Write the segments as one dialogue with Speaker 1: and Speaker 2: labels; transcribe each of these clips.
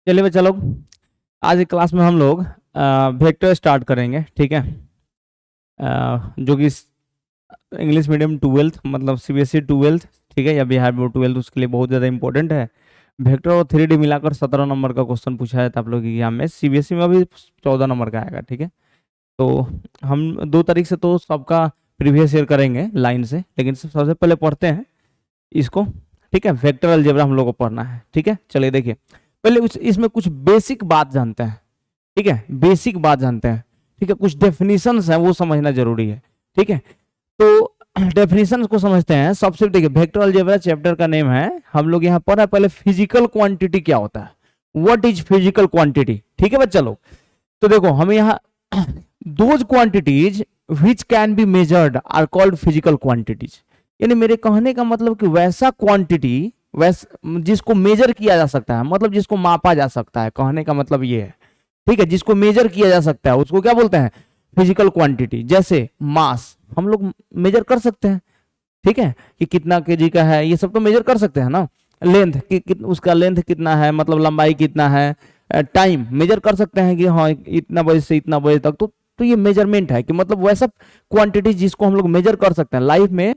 Speaker 1: चलिए बच्चा लोग, आज की क्लास में हम लोग वेक्टर स्टार्ट करेंगे। ठीक है। जो कि इंग्लिश मीडियम ट्वेल्थ मतलब सीबीएसई ट्वेल्थ, ठीक है, या बिहार बोर्ड ट्वेल्थ, उसके लिए बहुत ज़्यादा इंपॉर्टेंट है। वेक्टर और 3D मिलाकर 17 नंबर का क्वेश्चन पूछा है आप लोग के एग्जाम में। सीबीएसई में अभी 14 नंबर का आएगा। ठीक है। तो हम 2 तारीख से तो सबका प्रीवियस ईयर करेंगे लाइन से, लेकिन सबसे पहले पढ़ते हैं इसको। ठीक है, वेक्टर अलजेब्रा हम लोग को पढ़ना है। ठीक है, चलिए देखिए, पहले इसमें कुछ बेसिक बात जानते हैं। ठीक है, बेसिक बात जानते हैं। ठीक है, कुछ डेफिनेशंस हैं वो समझना जरूरी है। ठीक है, तो डेफिनेशंस को समझते हैं। सबसे देखिए, वेक्टर अलजेब्रा चैप्टर का नेम है, हम लोग यहाँ पर है पहले फिजिकल क्वांटिटी क्या होता है, व्हाट इज फिजिकल क्वांटिटी। ठीक है बच्चा लोग, तो देखो हम यहाँ those quantities which can be measured are called physical quantities. यानी मेरे कहने का मतलब कि वैसा क्वांटिटी जिसको मेजर किया जा सकता है, मतलब जिसको मापा जा सकता है, कहने का मतलब ये है। ठीक है, जिसको मेजर किया जा सकता है उसको क्या बोलते हैं, फिजिकल क्वांटिटी। जैसे मास हम लोग मेजर कर सकते हैं। ठीक है, कि कितना केजी का है, ये सब तो मेजर कर सकते हैं ना। लेंथ उसका लेंथ कितना है, मतलब लंबाई कितना है। टाइम मेजर कर सकते हैं कि हाँ इतना बजे से इतना बजे तक, तो ये मेजरमेंट है कि मतलब वैसा क्वांटिटी जिसको हम लोग मेजर कर सकते हैं लाइफ में।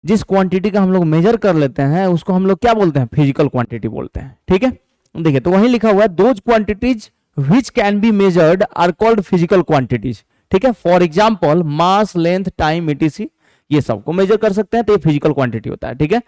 Speaker 1: जिस क्वांटिटी का हम लोग मेजर कर लेते हैं उसको हम लोग क्या बोलते हैं, फिजिकल क्वांटिटी बोलते हैं। ठीक है, देखिए तो वहीं लिखा हुआ है, those quantities which can be measured are called physical quantities. ठीक है, for example mass, length, time, etc, ये सबको मेजर कर सकते हैं, तो ये फिजिकल क्वांटिटी होता है। ठीक है,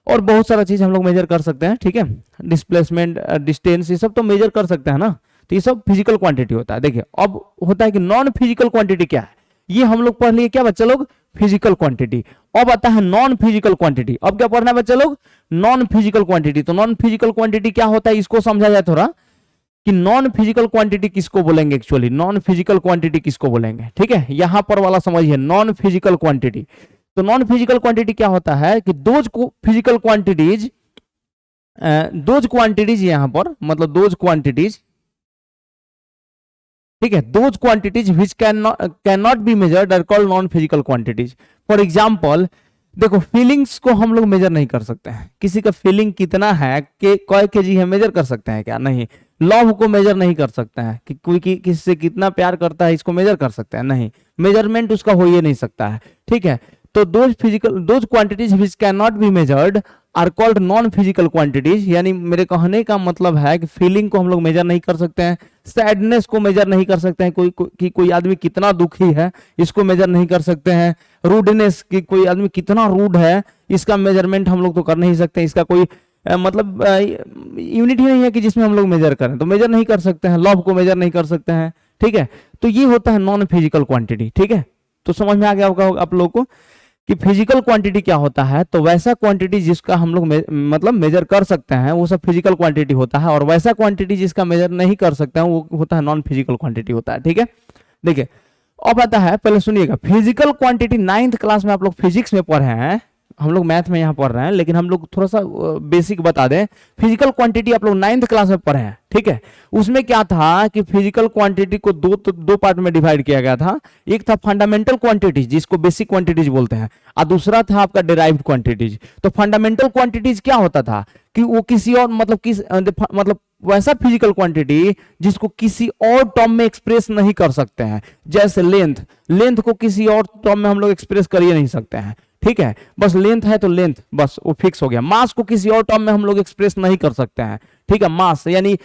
Speaker 1: और बहुत सारा चीज हम लोग मेजर कर सकते हैं। ठीक है, डिस्प्लेसमेंट, डिस्टेंस, ये सब तो मेजर कर सकते हैं ना, तो ये सब फिजिकल क्वांटिटी होता है। देखिए अब होता है कि नॉन फिजिकल क्वांटिटी क्या है, ये हम लोग पढ़ लिए क्या बच्चा लोग, फिजिकल क्वांटिटी। अब आता है नॉन फिजिकल क्वांटिटी। अब क्या पढ़ना है बच्चा लोग, नॉन फिजिकल क्वांटिटी। तो नॉन फिजिकल क्वांटिटी क्या होता है, इसको समझा जाए थोड़ा कि नॉन फिजिकल क्वांटिटी किसको बोलेंगे, एक्चुअली नॉन फिजिकल क्वांटिटी किसको बोलेंगे। ठीक है, यहां पर वाला समझिए, नॉन फिजिकल क्वांटिटी। तो नॉन फिजिकल क्वांटिटी क्या होता है कि those physical quantities, those quantities यहां पर मतलब दोज क्वांटिटीज, ठीक है, those quantities which can not be measured are called non physical quantities. For example देखो, फीलिंग्स को हम लोग मेजर नहीं कर सकते हैं। किसी का फीलिंग कितना है, के कई केजी है, मेजर कर सकते हैं क्या, नहीं। लव को मेजर नहीं कर सकते हैं कि कोई किसी से कितना प्यार करता है, इसको मेजर कर सकते हैं, नहीं। मेजरमेंट उसका हो ही नहीं सकता है। ठीक है, तो those quantities which can not be measured are called non physical quantities. यानी मेरे कहने का मतलब है कि फीलिंग को हम लोग मेजर नहीं कर सकते हैं, सैडनेस को मेजर नहीं कर सकते हैं, कोई आदमी कितना दुखी है इसको मेजर नहीं कर सकते हैं। रूडनेस की कोई आदमी कितना रूड है, इसका मेजरमेंट हम लोग तो कर नहीं सकते। इसका कोई मतलब यूनिट ही नहीं है कि जिसमें हम लोग मेजर करें, तो मेजर नहीं कर सकते हैं। लव को मेजर नहीं कर सकते हैं। ठीक है, तो ये होता है नॉन फिजिकल क्वांटिटी। ठीक है, तो समझ में आ गया होगा आप लोगों को कि फिजिकल क्वांटिटी क्या होता है। तो वैसा क्वांटिटी जिसका हम लोग मतलब मेजर कर सकते हैं वो सब फिजिकल क्वांटिटी होता है, और वैसा क्वांटिटी जिसका मेजर नहीं कर सकते हैं वो होता है नॉन फिजिकल क्वांटिटी होता है। ठीक है, देखिए अब आता है, पहले सुनिएगा, फिजिकल क्वांटिटी 9th क्लास में आप लोग फिजिक्स में पढ़े हैं, हम लोग मैथ में यहाँ पढ़ रहे हैं, लेकिन हम लोग थोड़ा सा बेसिक बता दें। फिजिकल क्वांटिटी आप लोग 9th क्लास में पढ़े हैं। ठीक है, उसमें क्या था कि फिजिकल क्वांटिटी को दो पार्ट में डिवाइड किया गया था। एक था फंडामेंटल क्वांटिटीज, जिसको बेसिक क्वांटिटीज बोलते हैं, और दूसरा था आपका डिराइव्ड क्वांटिटीज। तो फंडामेंटल क्वांटिटीज क्या होता था कि वो किसी और मतलब वैसा फिजिकल क्वांटिटी जिसको किसी और टर्म में एक्सप्रेस नहीं कर सकते हैं। जैसे लेंथ को किसी और टर्म में हम लोग एक्सप्रेस कर ही नहीं सकते हैं। ठीक है, बस लेंथ है तो लेंथ, बस वो फिक्स हो गया। मास को किसी और टर्म में हम लोग एक्सप्रेस नहीं कर सकते हैं। ठीक है, मास यानी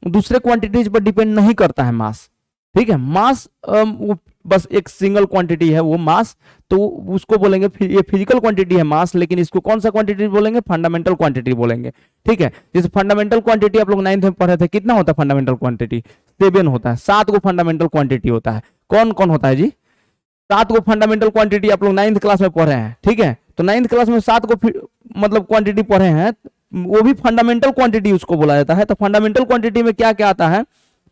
Speaker 1: दूसरे क्वांटिटीज पर डिपेंड नहीं करता है मास। ठीक है, मास वो बस एक सिंगल क्वांटिटी है वो मास, तो उसको बोलेंगे ये फिजिकल क्वांटिटी है मास, लेकिन इसको कौन सा क्वांटिटी बोलेंगे, फंडामेंटल क्वांटिटी बोलेंगे। ठीक है, जैसे फंडामेंटल क्वांटिटी आप लोग 9th में पढ़े थे, कितना होता है फंडामेंटल क्वांटिटी, 7 होता है। 7 को फंडामेंटल क्वांटिटी होता है। कौन कौन होता है जी, 7 को फंडामेंटल क्वांटिटी आप लोग 9th क्लास में पढ़े हैं। ठीक है, तो 9th क्लास में 7 को मतलब क्वांटिटी पढ़े हैं, वो भी फंडामेंटल क्वांटिटी उसको बोला जाता है। तो फंडामेंटल क्वांटिटी में क्या क्या आता है,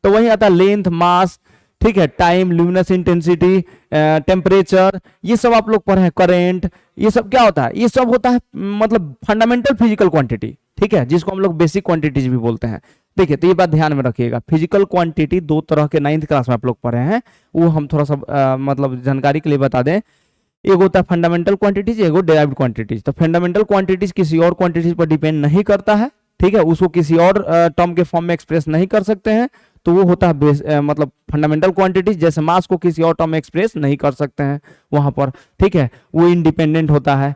Speaker 1: तो वही आता है लेंथ, मास, ठीक है, टाइम, ल्यूमिनस इंटेंसिटी, टेम्परेचर, ये सब आप लोग पढ़े हैं, करेंट, ये सब क्या होता है, ये सब होता है मतलब फंडामेंटल फिजिकल क्वांटिटी। ठीक है, जिसको हम लोग बेसिक क्वांटिटीज भी बोलते हैं। देखिए तो ये बात ध्यान में रखिएगा, फिजिकल क्वांटिटी 2 तरह के 9th क्लास में आप लोग पढ़े हैं, वो हम थोड़ा सा मतलब जानकारी के लिए बता दें। एक होता है फंडामेंटल क्वांटिटीज, एक डिराइव्ड क्वांटिटीज। तो फंडामेंटल क्वांटिटीज किसी और क्वांटिटीज पर डिपेंड नहीं करता है। ठीक है, उसको किसी और टर्म के फॉर्म में एक्सप्रेस नहीं कर सकते हैं, तो वो होता है मतलब फंडामेंटल क्वांटिटीज। जैसे मास को किसी और टर्म में एक्सप्रेस नहीं कर सकते हैं वहां पर, ठीक है, वो इंडिपेंडेंट होता है।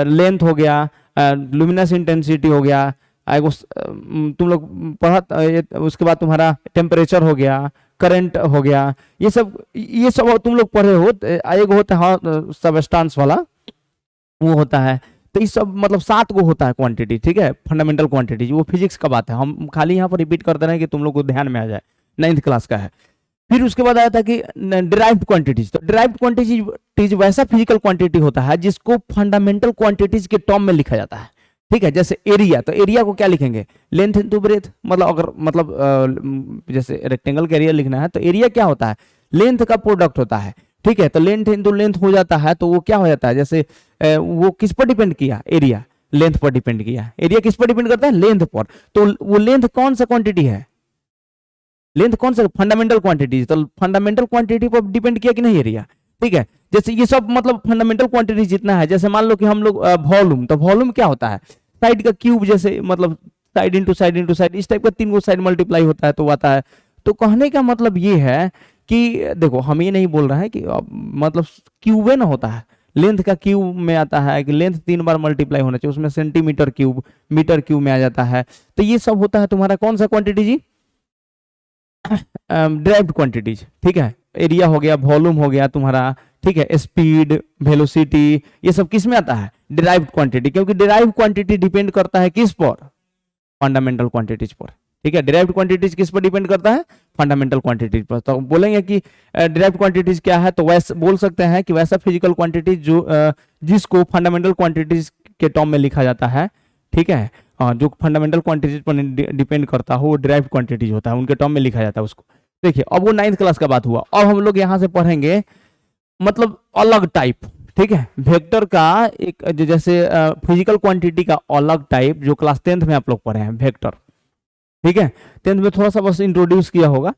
Speaker 1: लेंथ हो गया, लुमिनस इंटेंसिटी हो गया, तुम लोग पढ़ा, उसके बाद तुम्हारा टेम्परेचर हो गया, करंट हो गया, ये सब तुम लोग पढ़े हो। एक होता है सबस्टांस वाला, वो होता है। तो ये सब मतलब 7 को होता है क्वांटिटी, ठीक है, फंडामेंटल क्वांटिटी। वो फिजिक्स का बात है, हम खाली यहाँ पर रिपीट करते रहे कि तुम लोग को ध्यान में आ जाए, 9th क्लास का है। फिर उसके बाद आया था कि डिराइव्ड क्वांटिटीज। तो डिराइव्ड क्वांटिटीज वैसा फिजिकल क्वांटिटी होता है जिसको फंडामेंटल क्वांटिटीज के टर्म में लिखा जाता है, ठीक है। जैसे एरिया, तो एरिया को क्या लिखेंगे, लेंथ इंटू ब्रेथ। मतलब अगर जैसे रेक्टेंगल का एरिया लिखना है तो एरिया क्या होता है, लेंथ का प्रोडक्ट होता है, ठीक है। तो लेंथ इंटू लेंथ हो जाता है, तो वो क्या हो जाता है, जैसे वो किस पर डिपेंड किया, एरिया लेंथ पर डिपेंड किया। एरिया किस पर डिपेंड करता है, लेंथ पर। तो वो लेंथ कौन सा क्वांटिटी है, लेंथ कौन सा, फंडामेंटल क्वांटिटी। तो फंडामेंटल क्वांटिटी पर डिपेंड किया कि नहीं एरिया, ठीक है। जैसे ये सब मतलब फंडामेंटल क्वांटिटी जितना है, जैसे मान लो कि हम लोग वॉल्यूम, तो वॉल्यूम क्या होता है, साइड का क्यूब, जैसे मतलब side into side into side, इस टाइप का 3 गो साइड मल्टीप्लाई होता है तो आता है। तो कहने का मतलब ये है कि देखो हम ये नहीं बोल रहे हैं कि मतलब क्यूब है ना होता है, लेंथ का क्यूब में आता है कि लेंथ 3 बार मल्टीप्लाई होना चाहिए, उसमें सेंटीमीटर क्यूब, मीटर क्यूब में आ जाता है। तो ये सब होता है तुम्हारा कौन सा क्वांटिटी जी, डिराइव्ड क्वांटिटीज, ठीक है। एरिया हो गया, वॉल्यूम हो गया तुम्हारा, ठीक है, स्पीड, वेलोसिटी, ये सब किस में आता है, डिराइव्ड क्वांटिटी। क्योंकि डिराइव्ड क्वांटिटी डिपेंड करता है किस पर, फंडामेंटल क्वांटिटीज पर, ठीक है। डिराइव्ड क्वांटिटीज किस पर डिपेंड करता है, फंडामेंटल क्वांटिटीज पर। तो बोलेंगे कि डिराइव्ड क्वांटिटीज क्या है, तो वैसे बोल सकते हैं कि वैसा फिजिकल क्वांटिटीज जो जिसको फंडामेंटल क्वांटिटीज के टर्म में लिखा जाता है, ठीक है। जो फंडामेंटल क्वांटिटीज पर डिपेंड करता है वो डिराइव्ड क्वांटिटीज होता है, उनके टर्म में लिखा जाता है उसको। देखिए अब वो 9th क्लास का बात हुआ। अब हम लोग यहाँ से पढ़ेंगे मतलब अलग टाइप, ठीक है, वेक्टर का एक जैसे फिजिकल क्वांटिटी का अलग टाइप, जो क्लास 10th में आप लोग पढ़े हैं, वेक्टर, ठीक है। 10th में थोड़ा सा बस इंट्रोड्यूस किया होगा।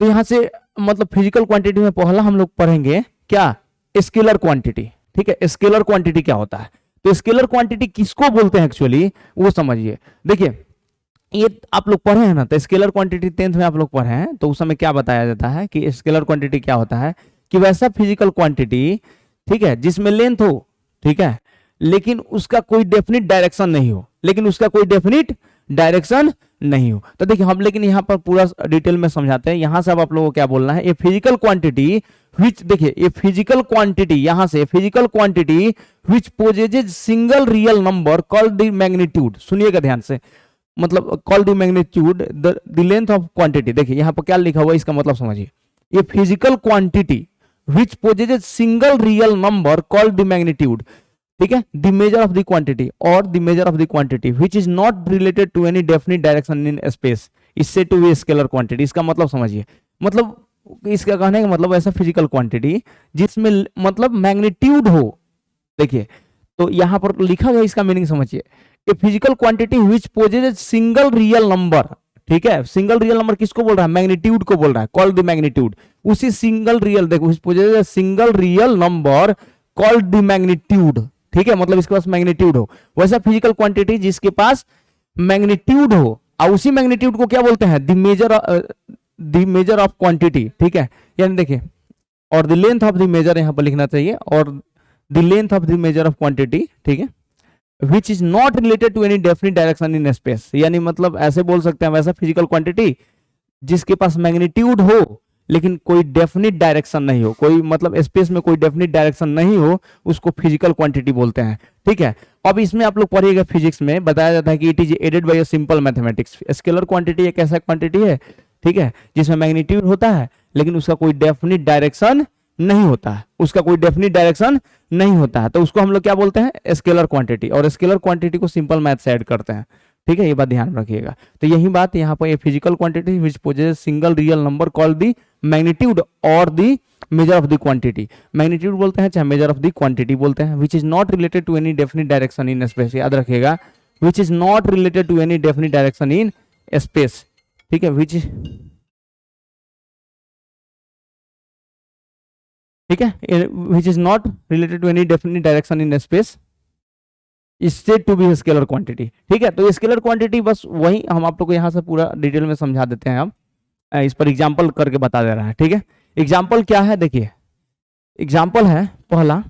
Speaker 1: तो यहाँ से मतलब फिजिकल क्वांटिटी में पहला हम लोग पढ़ेंगे क्या, स्केलर क्वांटिटी, ठीक है। स्केलर क्वांटिटी क्या होता है, तो स्केलर क्वांटिटी किसको बोलते हैं एक्चुअली, वो समझिए। देखिए ये आप लोग पढ़े हैं ना, तो स्केलर क्वांटिटी 10th में आप लोग पढ़े हैं, तो उस समय क्या बताया जाता है कि स्केलर क्वांटिटी क्या होता है, कि वैसा फिजिकल क्वांटिटी, ठीक है, जिसमें लेंथ हो, ठीक है, लेकिन उसका कोई डेफिनिट डायरेक्शन नहीं हो, लेकिन उसका कोई डेफिनिट डायरेक्शन नहीं हो। तो देखिए हम लेकिन यहाँ पर पूरा डिटेल में समझाते हैं। यहाँ से अब आप लोगों को क्या बोलना है, ये फिजिकल क्वांटिटी विच, देखिए ये फिजिकल क्वांटिटी, यहाँ से physical quantity which possesses single real number called the magnitude, सुनिएगा ध्यान से, मतलब called the magnitude the length of quantity. देखिए यहाँ पर क्या लिखा हुआ है, इसका मतलब समझिए, ये physical quantity which possesses single real number called the magnitude, ठीक है, the measure of the quantity और the measure of the quantity which is not related to any definite direction in space, is said to be scalar quantity. इसका मतलब समझिए, मतलब इसका कहने का मतलब ऐसा फिजिकल क्वांटिटी जिसमें मतलब मैग्नीट्यूड हो। देखिए तो यहां पर लिखा गया, इसका मीनिंग समझिए, a physical quantity which possesses single real number, ठीक है। सिंगल रियल नंबर किसको बोल रहा है, मैग्नीट्यूड को बोल रहा है, कॉल्ड द मैग्नीट्यूड। उसी सिंगल रियल, देखो possesses single real number called the magnitude, ठीक है, मतलब इसके पास मैग्नीट्यूड हो। वैसा फिजिकल क्वांटिटी जिसके पास मैग्नीट्यूड हो, और उसी मैग्नीट्यूड को क्या बोलते हैं, द मेजर ऑफ क्वांटिटी, ठीक है। यानी देखिए, और the length of the measure यहां पर लिखना चाहिए, और the length of the measure of quantity, ठीक है, which is not related to any definite direction in space. यानी मतलब ऐसे बोल सकते हैं, वैसा फिजिकल क्वांटिटी जिसके पास मैग्नीट्यूड हो लेकिन कोई डेफिनिट डायरेक्शन नहीं हो, कोई मतलब स्पेस में कोई डेफिनिट डायरेक्शन नहीं हो, उसको फिजिकल क्वांटिटी बोलते हैं, ठीक है। अब इसमें आप लोग पढ़िएगा, फिजिक्स में बताया जाता है कि it is added by simple mathematics. Scalar quantity एक ऐसा क्वांटिटी है, ठीक है, जिसमें मैग्नीट्यूड होता है लेकिन उसका कोई डेफिनिट डायरेक्शन नहीं होता है, उसका कोई डेफिनिट डायरेक्शन नहीं होता है, तो उसको हम लोग क्या बोलते हैं, स्केलर क्वांटिटी। और स्केलर क्वांटिटी को सिंपल मैथ से ऐड करते हैं, ठीक है, ये बात ध्यान रखिएगा। तो यही बात यहाँ पर, ये physical quantity which possesses single real number called the magnitude और the measure of the quantity. Magnitude बोलते हैं चाहे मेजर ऑफ द क्वांटिटी बोलते हैं, which is not related to any definite direction in space, याद रखिएगा, which is not related to any definite direction in space, ठीक है, विच, ठीक है, which is not related to any definite direction in space, is said to be scalar quantity. ठीक है, तो scalar quantity बस वही हम आप लोग को यहाँ से पूरा डिटेल में समझा देते हैं। अब इस पर एग्जाम्पल करके बता दे रहा है। ठीक है, एग्जाम्पल क्या है, देखिए एग्जाम्पल है पहला,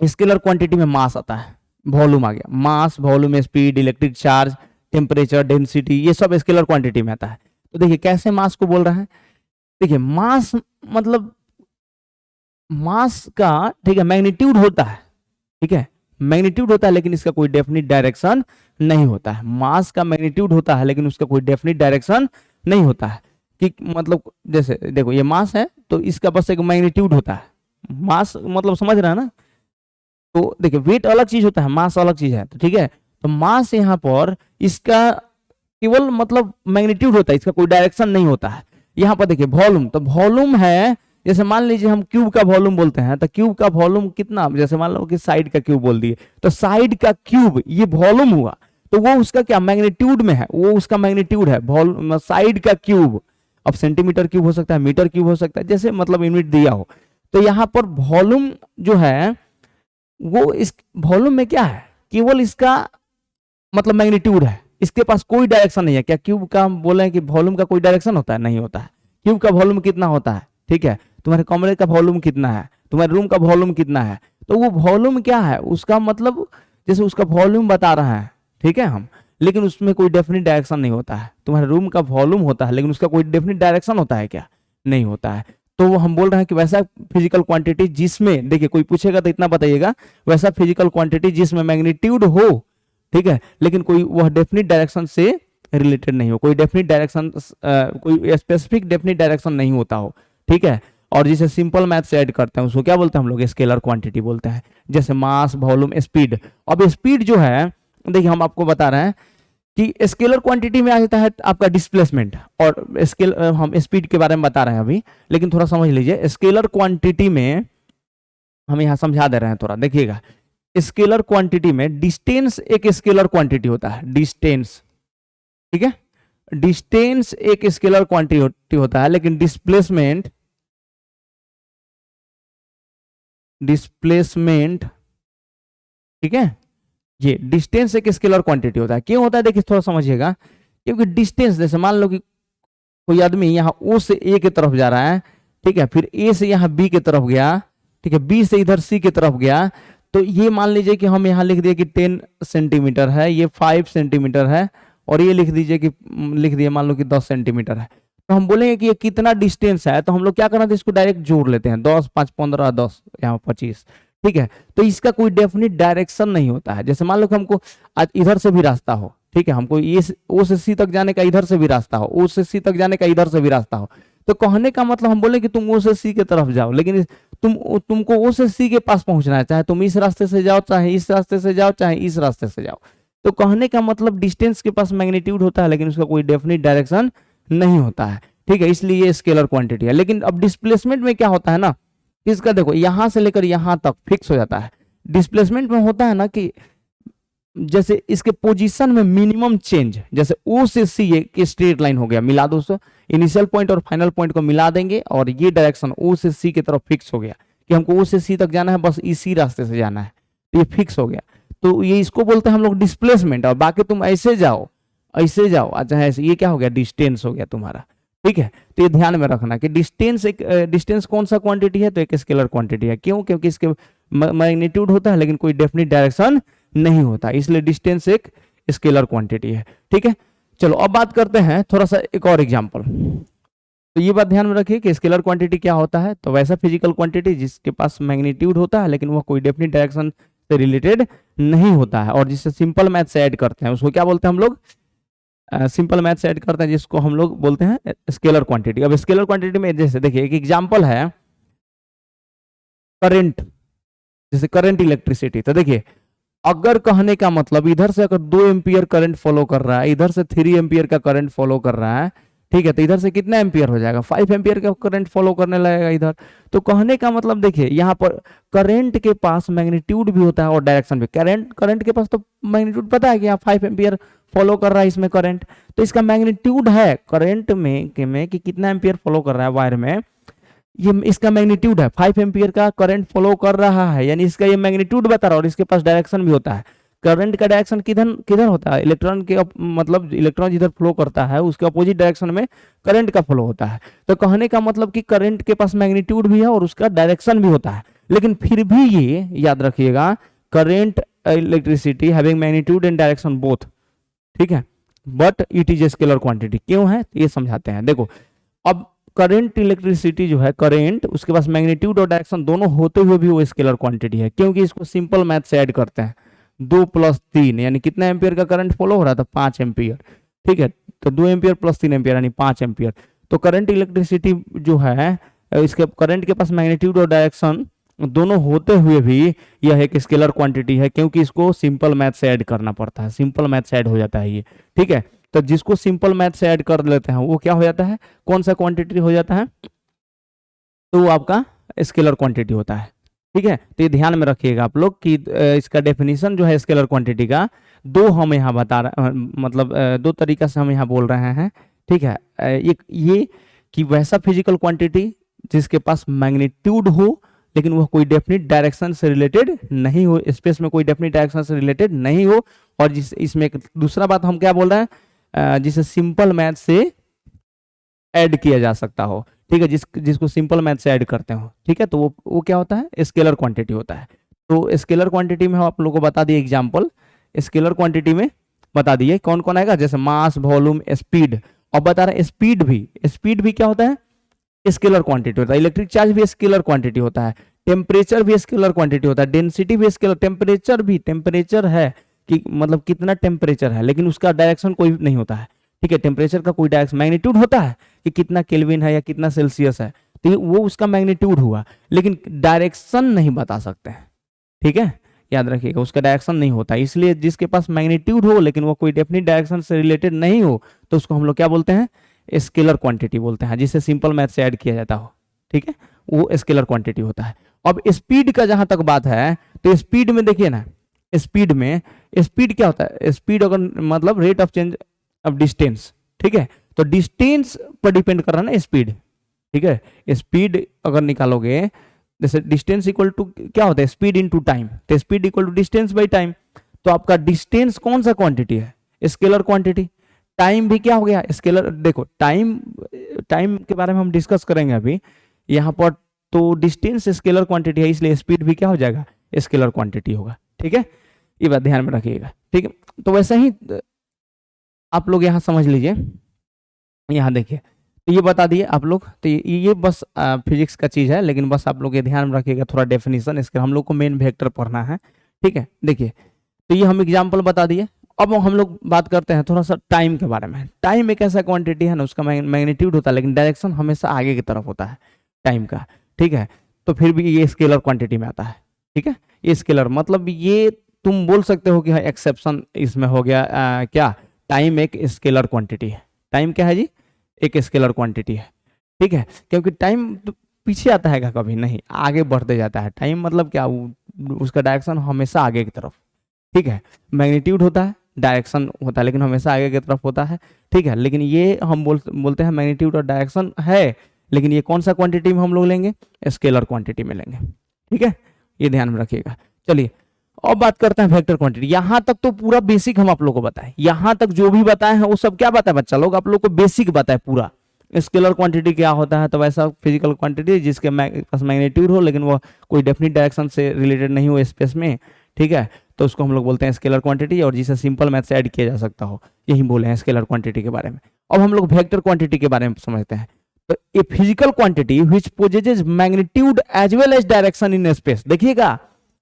Speaker 1: स्केलर क्वांटिटी में मास आता है, वॉल्यूम आ गया, mass, volume, speed, electric charge, temperature, density, ये सब स्केलर क्वांटिटी में आता है। तो देखिए कैसे मास को बोल रहा है, देखिए मास मतलब मास का, ठीक है, मैग्नीट्यूड होता है, ठीक है, मैग्नीट्यूड होता है, लेकिन इसका कोई डेफिनिट डायरेक्शन नहीं होता है। मास का मैग्नीट्यूड होता है लेकिन उसका कोई डेफिनिट डायरेक्शन नहीं होता है। कि मतलब जैसे देखो ये मास है तो इसका बस एक मैग्नीट्यूड होता है, मास मतलब समझ रहे हैं ना। तो देखिए वेट अलग चीज होता है, मास अलग चीज है, तो ठीक है, तो मास यहाँ पर इसका केवल मतलब मैग्नीट्यूड होता है, इसका कोई डायरेक्शन नहीं होता है। यहाँ पर देखिए वॉल्यूम, तो वॉल्यूम है, जैसे मान लीजिए हम क्यूब का वॉल्यूम बोलते हैं, तो क्यूब का वॉल्यूम कितना, जैसे मान लो कि साइड का क्यूब बोल दिए, तो साइड का क्यूब ये वॉल्यूम हुआ, तो वो उसका क्या मैग्नीट्यूड में है, वो उसका मैग्नीट्यूड है वॉल्यूम, साइड का क्यूब। अब सेंटीमीटर क्यूब हो सकता है, मीटर क्यूब हो सकता है, जैसे मतलब यूनिट दिया हो। तो यहाँ पर वॉल्यूम जो है वो इस वॉल्यूम में क्या है, केवल इसका मतलब मैग्नीट्यूड है, इसके पास कोई डायरेक्शन नहीं है। क्या क्यूब का हम बोले कि वॉल्यूम का कोई डायरेक्शन होता है, नहीं होता है। क्यूब का वॉल्यूम कितना होता है, ठीक है, तुम्हारे कमरे का वॉल्यूम कितना है, तुम्हारे रूम का वॉल्यूम कितना है, तो वो वॉल्यूम क्या है उसका मतलब जैसे उसका वॉल्यूम बता रहा है, ठीक है हम, लेकिन उसमें कोई डेफिनेट डायरेक्शन नहीं होता है। तुम्हारे रूम का वॉल्यूम होता है लेकिन उसका कोई डेफिनेट डायरेक्शन होता है क्या, नहीं होता है। तो वो हम बोल रहे हैं कि वैसा फिजिकल क्वांटिटी जिसमें, देखिए कोई पूछेगा तो इतना बताइएगा, वैसा फिजिकल क्वांटिटी जिसमें मैग्नीट्यूड हो, ठीक है, लेकिन कोई वह डेफिनेट डायरेक्शन से रिलेटेड नहीं हो, कोई डेफिनेट डायरेक्शन, कोई स्पेसिफिक डेफिनेट डायरेक्शन नहीं होता हो, ठीक है, और जिसे सिंपल मैथ से ऐड करते हैं उसको क्या बोलते हैं हम लोग, स्केलर क्वांटिटी बोलते हैं। जैसे मास, वॉल्यूम, स्पीड। अब स्पीड जो है, देखिए हम आपको बता रहे हैं कि स्केलर क्वांटिटी में आ जाता है आपका डिस्प्लेसमेंट, और स्केल हम स्पीड के बारे में बता रहे हैं अभी, लेकिन थोड़ा समझ लीजिए। स्केलर क्वांटिटी में हम यहाँ समझा दे रहे हैं, थोड़ा देखिएगा। स्केलर क्वांटिटी में डिस्टेंस एक स्केलर क्वांटिटी होता है, डिस्टेंस, ठीक है, डिस्टेंस एक स्केलर क्वांटिटी होता है, लेकिन डिस्प्लेसमेंट, डिस्प्लेसमेंट, ठीक है, ये डिस्टेंस एक स्केलर क्वांटिटी होता है। क्यों होता है, देखिए थोड़ा समझिएगा। क्योंकि डिस्टेंस, जैसे मान लो कि कोई आदमी यहाँ ओ से ए की तरफ जा रहा है, ठीक है, फिर ए से यहाँ बी की तरफ गया, ठीक है, बी से इधर सी की तरफ गया, तो ये मान लीजिए कि हम यहाँ लिख दिए कि 10 सेंटीमीटर है, ये 5 सेंटीमीटर है, और ये लिख दीजिए कि लिख दिए मान लो कि 10 सेंटीमीटर है। तो हम बोलेंगे कि ये कितना डिस्टेंस है, तो हम लोग क्या करना था, इसको डायरेक्ट जोड़ लेते हैं, 10 5 15 10 यहाँ 25, ठीक है। तो इसका कोई डेफिनेट डायरेक्शन नहीं होता है। जैसे मान लो कि हमको आज इधर से भी रास्ता हो, ठीक है, हमको ये ओ से सी तक जाने का इधर से भी रास्ता हो, ओ से सी तक जाने का इधर से भी रास्ता हो, तो कहने का मतलब हम बोले कि तुम ओ से सी की तरफ जाओ, लेकिन तुमको ओ से सी के पास पहुंचना है, चाहे तुम इस रास्ते से जाओ, चाहे इस रास्ते से जाओ, चाहे इस रास्ते से जाओ। तो कहने का मतलब डिस्टेंस के पास मैग्नीट्यूड होता है लेकिन उसका कोई डेफिनेट डायरेक्शन नहीं होता है, ठीक है, इसलिए ये स्केलर क्वांटिटी है। लेकिन अब डिस्प्लेसमेंट में क्या होता है ना, इसका देखो यहां से लेकर यहां तक फिक्स हो जाता है। डिस्प्लेसमेंट में होता है ना कि जैसे इसके पोजीशन में मिनिमम चेंज, जैसे ओ से सी एक स्ट्रेट लाइन हो गया, मिला दो दोस्तों, इनिशियल पॉइंट और फाइनल पॉइंट को मिला देंगे, और ये डायरेक्शन ओ से सी की तरफ फिक्स हो गया कि हमको ओ से सी तक जाना है, बस इसी रास्ते से जाना है, तो ये फिक्स हो गया। तो ये इसको बोलते हैं हम लोग डिस्प्लेसमेंट। और बाकी तुम ऐसे जाओ, ऐसे जाओ, अच्छा ऐसे, ये क्या हो गया, डिस्टेंस हो गया तुम्हारा, ठीक है। तो ये ध्यान में रखना कि डिस्टेंस एक डिस्टेंस कौन सा क्वांटिटी है, तो एक स्केलर क्वांटिटी है। क्यों, क्योंकि इसके मैग्नीट्यूड होता है लेकिन कोई डेफिनेट डायरेक्शन नहीं होता, इसलिए डिस्टेंस एक स्केलर क्वांटिटी है, ठीक है। चलो अब बात करते हैं थोड़ा सा एक और एग्जांपल। तो ये बात ध्यान में रखिए कि स्केलर क्वांटिटी क्या होता है, तो वैसा फिजिकल क्वांटिटी जिसके पास मैग्नीट्यूड होता है लेकिन वह कोई डेफिनेट डायरेक्शन से रिलेटेड नहीं होता है, और जिसे सिंपल मैथ से ऐड करते हैं उसको क्या बोलते हैं हम लोग, सिंपल मैथ से ऐड करते हैं, जिसको हम लोग बोलते हैं स्केलर क्वांटिटी। अब स्केलर क्वांटिटी में जैसे देखिए एक एग्जांपल है करंट, जैसे करंट इलेक्ट्रिसिटी। तो देखिए अगर कहने का मतलब इधर से अगर 2 एम्पियर करंट फॉलो कर रहा है, इधर से 3 एम्पियर का करंट फॉलो कर रहा है, ठीक है, तो इधर से कितना एम्पियर हो जाएगा, 5 एम्पियर का करंट फॉलो करने लगेगा इधर। तो कहने का मतलब देखिए यहाँ पर करंट के पास मैग्नीट्यूड भी होता है और डायरेक्शन भी। करंट के पास तो मैग्नीट्यूड पता है कि यहाँ 5 एम्पियर फॉलो कर रहा है इसमें करंट, तो इसका मैग्नीट्यूड है करंट में कि कितना एम्पियर फॉलो कर रहा है वायर में, ये इसका मैग्नीट्यूड है। 5 एम्पियर का करंट फॉलो कर रहा है, यानी इसका ये मैग्नीट्यूड बता रहा है, और इसके पास डायरेक्शन भी होता है। करंट का डायरेक्शन किधर किधर होता है, इलेक्ट्रॉन के मतलब इलेक्ट्रॉन जिधर फ्लो करता है उसके अपोजिट डायरेक्शन में करंट का फ्लो होता है। तो कहने का मतलब कि करंट के पास मैग्नीट्यूड भी है और उसका डायरेक्शन भी होता है, लेकिन फिर भी ये याद रखिएगा, current electricity having magnitude and direction both, ठीक है, but it is a scalar quantity. क्यों है ये समझाते हैं। देखो अब करंट इलेक्ट्रिसिटी जो है, करंट उसके पास मैग्नीट्यूड और डायरेक्शन दोनों होते हुए भी वो स्केलर क्वांटिटी है, क्योंकि इसको सिंपल मैथ से ऐड करते हैं। 2 + 3 यानी कितना एम्पियर का करंट फॉलो हो रहा था, 5 एम्पियर, ठीक है। तो 2 एम्पियर प्लस 3 एम्पियर यानी 5 एम्पियर। तो करंट इलेक्ट्रिसिटी जो है, इसके करंट के पास मैग्नीट्यूड और डायरेक्शन दोनों होते हुए भी यह एक स्केलर क्वांटिटी है, क्योंकि इसको सिंपल मैथ से ऐड करना पड़ता है, सिंपल मैथ से ऐड हो जाता है ये, ठीक है। तो जिसको सिंपल मैथ से ऐड कर लेते हैं वो क्या हो जाता है, कौन सा क्वांटिटी हो जाता है, तो वो आपका स्केलर क्वांटिटी होता है, ठीक है। तो ये ध्यान में रखिएगा आप लोग कि इसका डेफिनेशन जो है स्केलर क्वांटिटी का, दो हम यहाँ बता रहे, मतलब दो तरीका से हम यहाँ बोल रहे हैं, ठीक है। एक ये कि वैसा फिजिकल क्वांटिटी जिसके पास मैग्नीट्यूड हो लेकिन वह कोई डेफिनिट डायरेक्शन से रिलेटेड नहीं हो, स्पेस में कोई डेफिनिट डायरेक्शन से रिलेटेड नहीं हो, और जिस इसमें एक दूसरा बात हम क्या बोल रहे हैं, जिसे सिंपल मैथ से ऐड किया जा सकता हो, ठीक है, जिसको सिंपल मैथ से ऐड करते हो, ठीक है। तो वो क्या होता है, स्केलर क्वांटिटी होता है। तो स्केलर क्वांटिटी में हम आप लोगों को बता दिए एग्जांपल, स्केलर क्वांटिटी में बता दिए कौन कौन आएगा, जैसे मास, वॉल्यूम, स्पीड। और बता रहे स्पीड भी क्या होता है, स्केलर क्वांटिटी होता है। इलेक्ट्रिक चार्ज भी स्केलर क्वांटिटी होता है, टेम्परेचर भी स्केलर क्वांटिटी होता है, डेंसिटी भी स्केलर, टेम्परेचर है कि मतलब कितना टेम्परेचर है, लेकिन उसका डायरेक्शन कोई नहीं होता है, ठीक है। टेम्परेचर का कोई डायरेक्शन, मैग्नीट्यूड होता है कि कितना केल्विन है या कितना सेल्सियस है, तो वो उसका मैग्नीट्यूड हुआ, लेकिन डायरेक्शन नहीं बता सकते हैं, ठीक है, याद रखिएगा उसका डायरेक्शन नहीं होता। इसलिए जिसके पास मैग्नीट्यूड हो लेकिन वो कोई डेफिनिट डायरेक्शन से रिलेटेड नहीं हो, तो उसको हम लोग क्या बोलते हैं, स्केलर क्वांटिटी बोलते हैं, जिसे सिंपल मैथ से ऐड किया जाता हो, ठीक है, वो स्केलर क्वांटिटी होता है। अब स्पीड का जहां तक बात है, तो स्पीड में देखिए ना, स्पीड क्या होता है, स्पीड अगर मतलब rate of change of distance, ठीक है। तो डिस्टेंस पर डिपेंड कर रहा है ना स्पीड, ठीक है। स्पीड अगर निकालोगे, जैसे डिस्टेंस इक्वल टू क्या होता है, स्पीड इनटू टाइम, तो speed equal to distance by time. तो आपका डिस्टेंस कौन सा क्वांटिटी है, स्केलर क्वांटिटी। टाइम भी क्या हो गया, स्केलर। देखो टाइम के बारे में हम डिस्कस करेंगे अभी यहाँ पर। तो डिस्टेंस स्केलर क्वांटिटी है, इसलिए स्पीड भी क्या हो जाएगा, स्केलर क्वांटिटी होगा, ठीक है। ये बात ध्यान में रखिएगा, ठीक है। तो वैसे ही आप लोग यहाँ समझ लीजिए, यहाँ देखिए, तो ये बता दिए आप लोग। तो ये बस फिजिक्स का चीज है, लेकिन बस आप लोग ये ध्यान में रखिएगा, थोड़ा डेफिनेशन इसके हम लोग को मेन वेक्टर पढ़ना है, ठीक है। देखिए तो ये हम एग्जाम्पल बता दिए। अब हम लोग बात करते हैं थोड़ा सा टाइम के बारे में। टाइम एक ऐसा क्वांटिटी है ना, उसका मैग्नीट्यूड होता है लेकिन डायरेक्शन हमेशा आगे की तरफ होता है टाइम का, ठीक है। तो फिर भी ये स्केलर क्वांटिटी में आता है, ठीक है। ये स्केलर मतलब ये तुम बोल सकते हो कि हाँ एक्सेप्शन इसमें हो गया, क्या, टाइम एक स्केलर क्वांटिटी है। टाइम क्या है जी, एक स्केलर क्वांटिटी है, ठीक है। क्योंकि टाइम तो पीछे आता है कभी नहीं, आगे बढ़ते जाता है। टाइम मतलब क्या, उसका डायरेक्शन हमेशा आगे की तरफ, ठीक है। मैग्नीट्यूड होता है, डायरेक्शन होता है, लेकिन हमेशा आगे की तरफ होता है, ठीक है। लेकिन ये हम बोलते हैं मैग्नीट्यूड और डायरेक्शन है, लेकिन ये कौन सा क्वांटिटी में हम लोग लेंगे, स्केलर क्वांटिटी में लेंगे, ठीक है। ये ध्यान में रखिएगा। चलिए अब बात करते हैं वेक्टर क्वांटिटी। यहां तक तो पूरा बेसिक हम आप लोगों को बताएं, यहां तक जो भी बताए हैं वो सब क्या बताए बच्चा लोग, आप लोग को बेसिक बताए पूरा। स्केलर क्वांटिटी क्या होता है, तो वैसा फिजिकल क्वांटिटी जिसके पास मैग्नीट्यूड हो लेकिन वो कोई डेफिनिट डायरेक्शन से रिलेटेड नहीं हो स्पेस में, ठीक है। तो उसको हम लोग बोलते हैं स्केलर क्वांटिटी, और जिसे सिंपल मैथ से ऐड किया जा सकता हो, यही बोले हैं स्केलर क्वांटिटी के बारे में। अब हम लोग वेक्टर क्वांटिटी के बारे में समझते हैं। तो a physical quantity which possesses magnitude as well as direction in space. देखिएगा,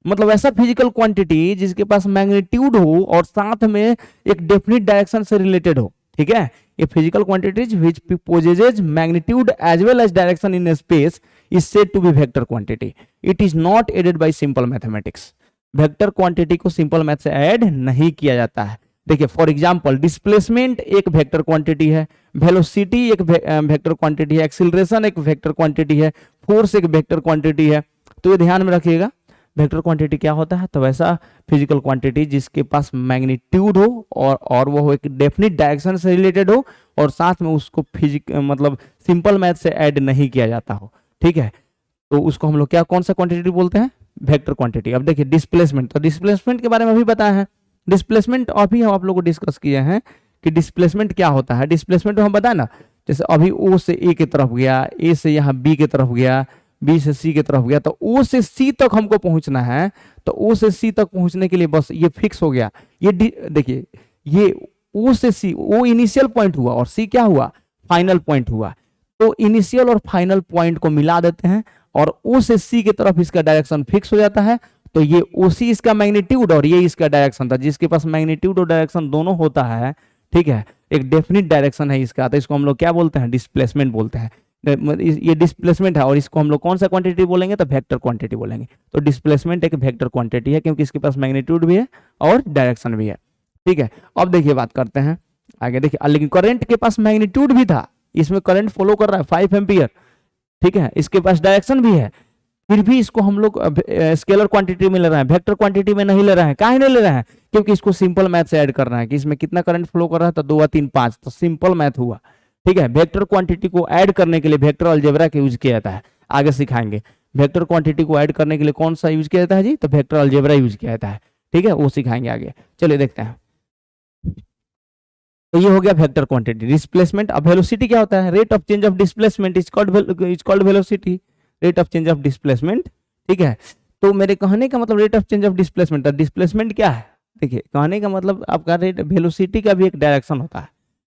Speaker 1: मतलब ऐसा फिजिकल क्वांटिटी जिसके पास मैग्नीट्यूड हो और साथ में एक डेफिनिट डायरेक्शन से रिलेटेड हो, ठीक है। ये physical quantities which possesses magnitude as well as direction in space is said to be vector quantity. It is not added by simple mathematics. Vector quantity को सिंपल मैथ से add नहीं किया जाता है। देखिए फॉर एग्जांपल, डिस्प्लेसमेंट एक vector quantity है, velocity एक वेक्टर क्वांटिटी है, एक्सीलरेशन एक वेक्टर क्वांटिटी है, फोर्स एक वेक्टर क्वांटिटी है। तो ये ध्यान में रखिएगा, वेक्टर क्वांटिटी क्या होता है, तो वैसा फिजिकल क्वांटिटी जिसके पास मैग्नीट्यूड हो और वो एक डेफिनिट डायरेक्शन से रिलेटेड हो, और साथ में उसको मतलब सिंपल मैथ से ऐड नहीं किया जाता हो, ठीक है। तो उसको हम लोग क्या, कौन सा क्वांटिटी बोलते हैं, वेक्टर क्वांटिटी। अब देखिए डिस्प्लेसमेंट, तो डिस्प्लेसमेंट के बारे में अभी बताया है, डिस्प्लेसमेंट अभी हम आप लोग को डिस्कस किए हैं कि डिस्प्लेसमेंट क्या होता है। डिस्प्लेसमेंट तो हम बताए ना, जैसे अभी ओ से ए की तरफ गया, ए से यहाँ बी की तरफ गया, बी से सी की तरफ गया, तो ओ से सी तक हमको पहुंचना है। तो ओ से सी तक पहुंचने के लिए बस ये फिक्स हो गया। ये देखिए, ये ओ से सी, ओ इनिशियल पॉइंट हुआ और सी क्या हुआ, फाइनल पॉइंट हुआ। तो इनिशियल और फाइनल पॉइंट को मिला देते हैं और ओ से सी की तरफ इसका डायरेक्शन फिक्स हो जाता है। तो ये ओ सी इसका मैग्नीट्यूड और ये इसका डायरेक्शन था। जिसके पास मैग्नीट्यूड और डायरेक्शन दोनों होता है, ठीक है, एक डेफिनिट डायरेक्शन है इसका, तो इसको हम लोग क्या बोलते हैं, डिस्प्लेसमेंट बोलते हैं। ये डिस्प्लेसमेंट है और इसको हम लोग कौन सा क्वांटिटी बोलेंगे, तो वेक्टर क्वांटिटी बोलेंगे। तो डिस्प्लेसमेंट एक वेक्टर क्वांटिटी है क्योंकि इसके पास मैग्नीट्यूड भी है और डायरेक्शन भी है, ठीक है। अब देखिए बात करते हैं आगे। देखिए लेकिन करंट के पास मैग्नीट्यूड भी था, इसमें करंट फॉलो कर रहा है 5 एम्पियर, ठीक है, इसके पास डायरेक्शन भी है, फिर भी इसको हम लोग स्केलर क्वांटिटी में ले रहे हैं, वेक्टर क्वांटिटी में नहीं ले रहे हैं। काहे नहीं ले रहे हैं, क्योंकि इसको सिंपल मैथ से ऐड करना है कि इसमें कितना करंट फ्लो कर रहा है, तो 2 3 5, तो सिंपल मैथ हुआ, ठीक है। वेक्टर क्वांटिटी को ऐड करने के लिए वेक्टर अलजेब्रा का यूज किया जाता है, आगे सिखाएंगे। वेक्टर क्वांटिटी को ऐड करने के लिए कौन सा यूज किया जाता है जी, तो वेक्टर अलजेब्रा यूज किया जाता है, ठीक है, वो सिखाएंगे आगे। चलिए देखते हैं। तो ये हो गया वेक्टर क्वांटिटी। डिस्प्लेसमेंट। अब वेलोसिटी क्या होता है, rate of change of displacement is called velocity, rate of change of displacement, ठीक है। तो मेरे कहने का मतलब rate of change of displacement, displacement क्या है, देखिए कहने का मतलब आपका रेट, वेलोसिटी का भी एक डायरेक्शन होता है,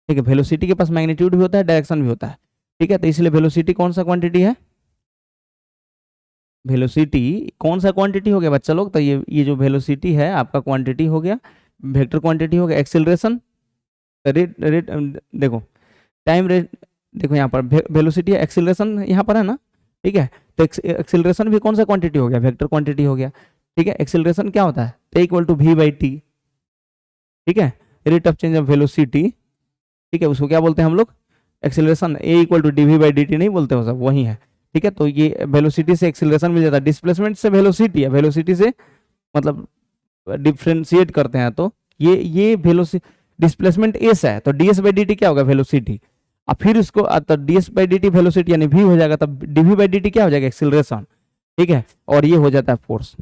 Speaker 1: ठीक है। वेलोसिटी के पास मैग्नीट्यूड भी होता है, डायरेक्शन भी होता है, ठीक है। तो इसलिए वेलोसिटी कौन सा क्वांटिटी है, वेलोसिटी कौन सा क्वांटिटी हो गया बच्चा लोग, तो ये जो वेलोसिटी है आपका क्वांटिटी हो गया, वेक्टर क्वांटिटी हो गया। एक्सेलरेशन रेट रेट देखो टाइम रेट, देखो यहाँ पर वेलोसिटी है, एक्सेलरेशन यहाँ पर है ना, ठीक है। तो एक्सेलरेशन भी कौन सा क्वांटिटी हो गया, वेक्टर क्वांटिटी हो गया, ठीक है। एक्सेलरेशन क्या होता है, a equal to v by t, ठीक है, rate of change of velocity, ठीक है, उसको क्या बोलते हैं हम लोग, acceleration. A equal to d we by D t नहीं बोलते हो सब, वही है, ठीक है। तो ये वेलोसिटी से एक्सेलरेशन मिल जाता है, डिस्प्लेसमेंट से वेलोसिटी है, वेलोसिटी से मतलब डिफ्रेंशिएट करते हैं, तो ये वेलोसिटी डिस्प्लेसमेंट एस है, तो D S by D T क्या होगा, वेलोसिटी। अब फिर उसको तो D S by D T velocity यानी वी हो जाएगा, तब D we by D T क्या हो जाएगा, एक्सेलरेशन, ठीक है। और ये हो जाता है फोर्स,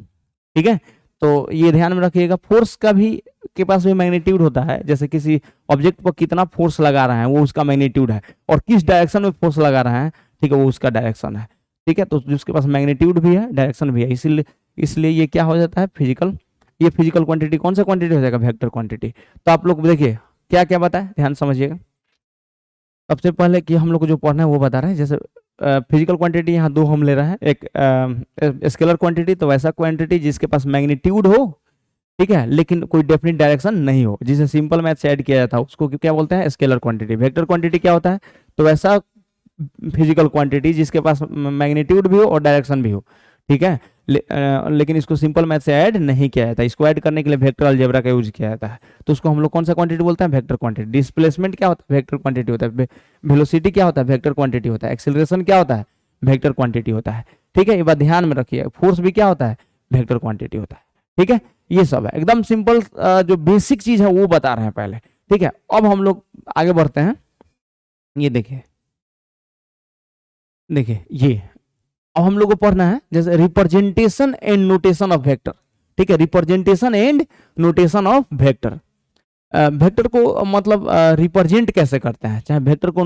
Speaker 1: ठीक है। तो ये ध्यान में रखिएगा, फोर्स का भी के पास भी मैग्नीट्यूड होता है, जैसे किसी ऑब्जेक्ट पर कितना फोर्स लगा रहा है वो उसका मैग्नीट्यूड है, और किस डायरेक्शन में फोर्स लगा रहा है, ठीक है, वो उसका डायरेक्शन है, ठीक है। तो जिसके पास मैग्नीट्यूड भी है, डायरेक्शन भी है, इसलिए ये क्या हो जाता है, फिजिकल। ये फिजिकल क्वांटिटी कौन सा क्वांटिटी हो जाएगा, वेक्टर क्वांटिटी। तो आप लोग देखिए क्या क्या बताए, ध्यान समझिएगा। सबसे पहले कि हम लोग को जो पढ़ना है वो बता रहे हैं, जैसे फिजिकल क्वांटिटी यहाँ दो हम ले रहे हैं, एक स्केलर क्वांटिटी, तो वैसा क्वांटिटी जिसके पास मैग्नीट्यूड हो, ठीक है, लेकिन कोई डेफिनेट डायरेक्शन नहीं हो, जिसे सिंपल मैथ से ऐड किया जाता है, उसको क्या बोलते हैं, स्केलर क्वांटिटी। वेक्टर क्वांटिटी क्या होता है, तो वैसा फिजिकल क्वांटिटी जिसके पास मैग्नीट्यूड भी हो और डायरेक्शन भी हो, ठीक है, लेकिन इसको सिंपल मैथ से ऐड नहीं किया जाता, इसको ऐड करने के लिए वेक्टर अलजेब्रा का यूज किया जाता है। तो उसको हम लोग कौन सा क्वांटिटी बोलते हैं, वेक्टर क्वांटिटी। डिस्प्लेसमेंट क्या होता है, वेक्टर क्वांटिटी होता है। वेलोसिटी क्या होता है, वेक्टर क्वांटिटी होता है। एक्सेलरेशन क्या होता है, वेक्टर क्वांटिटी होता है, ठीक है। ये बात ध्यान में रखिए। फोर्स भी क्या होता है, वेक्टर क्वांटिटी होता है, ठीक है। ये सब है एकदम सिंपल, जो बेसिक चीज है वो बता रहे हैं पहले, ठीक है। अब हम लोग आगे बढ़ते हैं। ये देखिए ये अब हम लोग को पढ़ना है जैसे representation and notation of vector, ठीक है, representation and notation of vector. Vector को मतलब रिप्रेजेंट कैसे करते हैं, चाहे वेक्टर को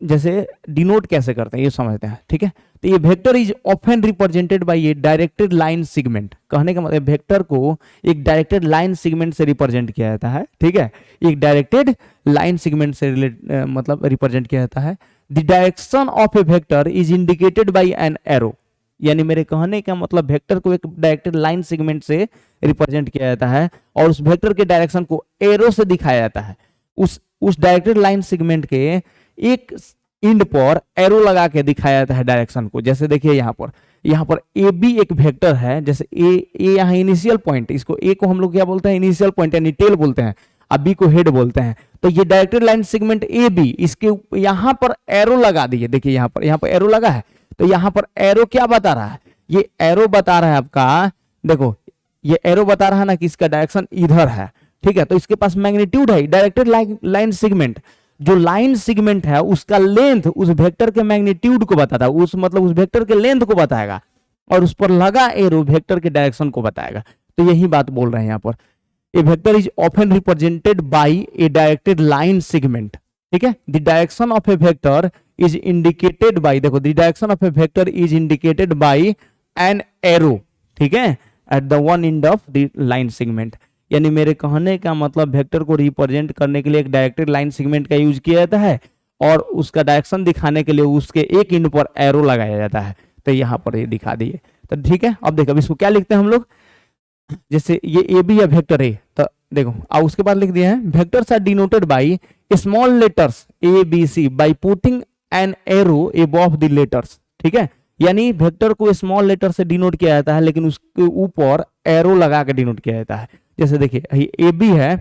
Speaker 1: जैसे डिनोट कैसे करते हैं ये समझते हैं, ठीक है। तो ये vector is often represented by a directed line segment. कहने का मतलब वेक्टर को एक डायरेक्टेड लाइन सेगमेंट से रिप्रेजेंट किया जाता है, ठीक है, एक डायरेक्टेड लाइन सेगमेंट से मतलब रिप्रेजेंट किया जाता है। The direction of a vector is indicated by an arrow, यानी मेरे कहने का मतलब वेक्टर को एक डायरेक्टेड लाइन सेगमेंट से रिप्रेजेंट किया जाता है और उस वेक्टर के डायरेक्शन को एरो से दिखाया जाता है। उस डायरेक्टेड लाइन सेगमेंट के एक एंड पर एरो लगा के दिखाया जाता है डायरेक्शन को। जैसे देखिए यहाँ पर ए बी एक वेक्टर है, जैसे ए यहाँ इनिशियल पॉइंट, इसको ए को हम लोग क्या बोलते हैं, इनिशियल पॉइंट यानी टेल बोलते हैं, अब बी को हेड बोलते हैं। तो ये directed line segment A B, इसके यहाँ पर एरो लगा दिए, देखिए यहाँ पर एरो लगा है। तो यहाँ पर एरो क्या बता रहा है, ये एरो बता रहा है आपका, देखो ये एरो बता रहा है ना कि इसका डायरेक्शन इधर है, ठीक है। तो इसके पास मैग्नीट्यूड है, डायरेक्टेड लाइन सेगमेंट, जो लाइन सेगमेंट है उसका लेंथ उस वेक्टर के मैग्नीट्यूड को बताता है, उस मतलब उस वेक्टर के लेंथ को बताएगा, और उस पर लगा एरो वेक्टर के डायरेक्शन को बताएगा। तो यही बात बोल रहे हैं यहाँ पर a vector is often represented by a directed line segment, ठीक है। The direction of a vector is indicated by, देखो the direction of a vector is indicated by an arrow, ठीक है, at the one end of the line segment. यानी मेरे कहने का मतलब वेक्टर को रिप्रेजेंट करने के लिए एक डायरेक्टेड लाइन सेगमेंट का यूज किया जाता है और उसका डायरेक्शन दिखाने के लिए उसके एक एंड पर एरो लगाया जाता है। तो यहाँ पर ये दिखा दिए, तो ठीक है। अब देखो इसको क्या लिखते हैं हम लोग, जैसे ये ए बी या वेक्टर है, तो देखो अब उसके बाद लिख दिए हैं vectors are denoted by small letters A B C by putting an arrow above the letters, ठीक है। यानी वेक्टर को स्मॉल लेटर से डिनोट किया जाता है लेकिन उसके ऊपर एरो लगा के डिनोट किया जाता है। जैसे देखिए ए बी है,